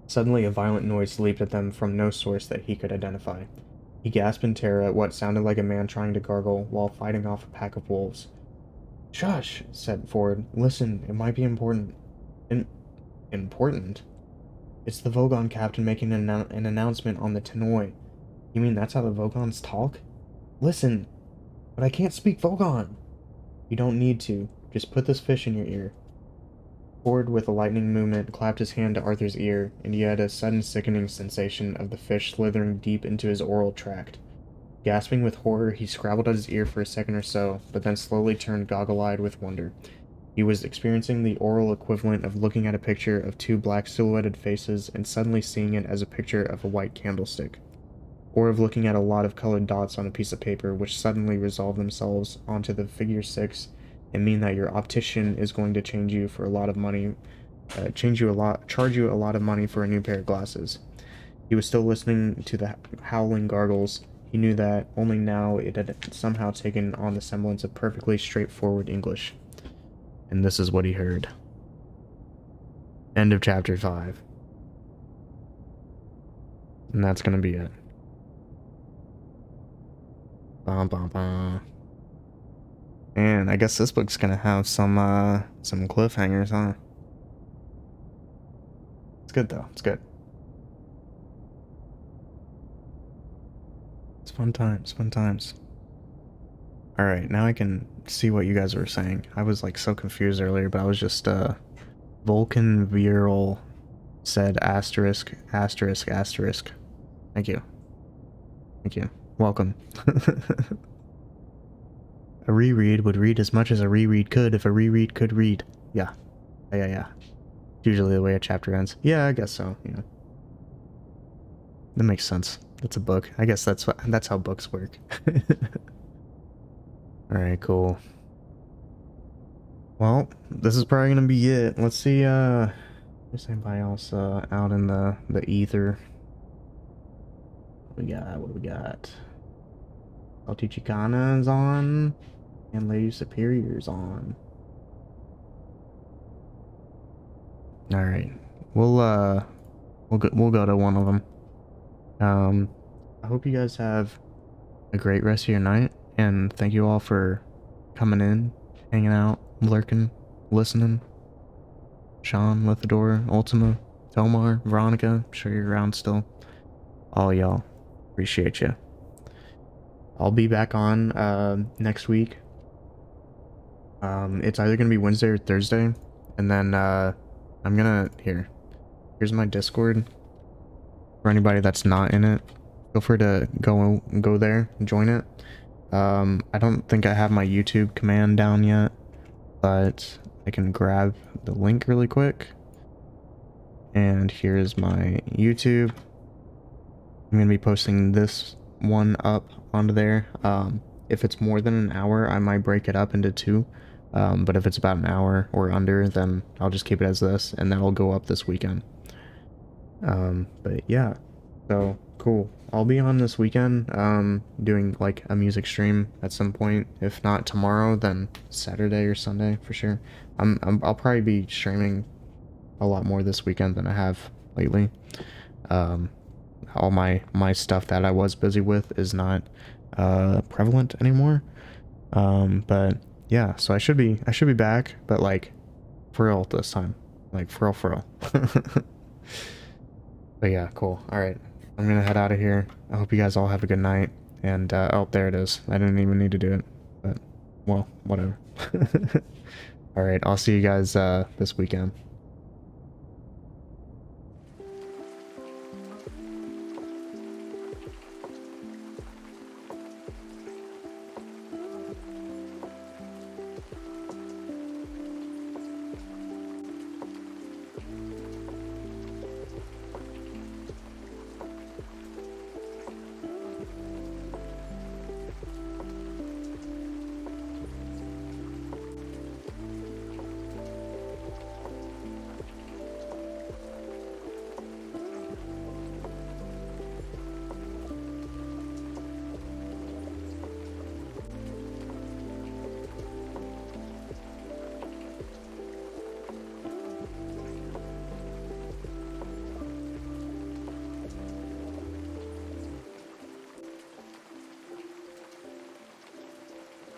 Suddenly a violent noise leaped at them from no source that he could identify. He gasped in terror at what sounded like a man trying to gargle while fighting off a pack of wolves. Shush, said Ford. Listen, it might be important. Important? It's the Vogon captain making an announcement on the Tenoi. You mean that's how the Vogons talk? Listen! But I can't speak Vogon! You don't need to. Just put this fish in your ear. Ford, with a lightning movement, clapped his hand to Arthur's ear, and he had a sudden sickening sensation of the fish slithering deep into his oral tract. Gasping with horror, he scrabbled at his ear for a second or so, but then slowly turned goggle-eyed with wonder. He was experiencing the oral equivalent of looking at a picture of two black silhouetted faces and suddenly seeing it as a picture of a white candlestick. Or of looking at a lot of colored dots on a piece of paper which suddenly resolve themselves onto the figure 6 and mean that your optician is going to charge you a lot of money for a new pair of glasses. He was still listening to the howling gargles. He knew that only now it had somehow taken on the semblance of perfectly straightforward English. And this is what he heard. End of chapter 5. And that's gonna be it. Bum, bum, bum. And I guess this book's gonna have some cliffhangers, huh? It's good though. It's good. It's fun times. Fun times. All right, now I can see what you guys were saying. I was like so confused earlier, but I was just Vulcan Viral said asterisk asterisk asterisk. Thank you. Thank you. Welcome. A reread would read as much as a reread could if a reread could read. Yeah. Yeah. Usually the way a chapter ends. Yeah, I guess so. Yeah. That makes sense. That's a book. I guess that's how books work. Alright, cool. Well, this is probably gonna be it. Let's see, is anybody else out in the ether? What do we got? Salty Chicana is on. And Lady Superior's on. Alright. We'll go to one of them. I hope you guys have a great rest of your night, and thank you all for coming in, hanging out, lurking, listening. Sean, Lithador, Ultima, Tomar, Veronica, I'm sure you're around still. All y'all. Appreciate you. I'll be back on next week. It's either gonna be Wednesday or Thursday, and then I'm gonna here's my Discord. For anybody that's not in it, feel free to go there, join it. I don't think I have my YouTube command down yet, but I can grab the link really quick. And here's my YouTube. I'm gonna be posting this one up onto there. If it's more than an hour, I might break it up into two. But if it's about an hour or under, then I'll just keep it as this, and that'll go up this weekend. But yeah, so cool. I'll be on this weekend, doing like a music stream at some point. If not tomorrow, then Saturday or Sunday for sure. I'll probably be streaming a lot more this weekend than I have lately. All my stuff that I was busy with is not prevalent anymore. But yeah, so I should be back, but like for real this time. Like for real. But yeah, cool. Alright. I'm gonna head out of here. I hope you guys all have a good night. And oh, there it is. I didn't even need to do it. But well, whatever. Alright, I'll see you guys this weekend.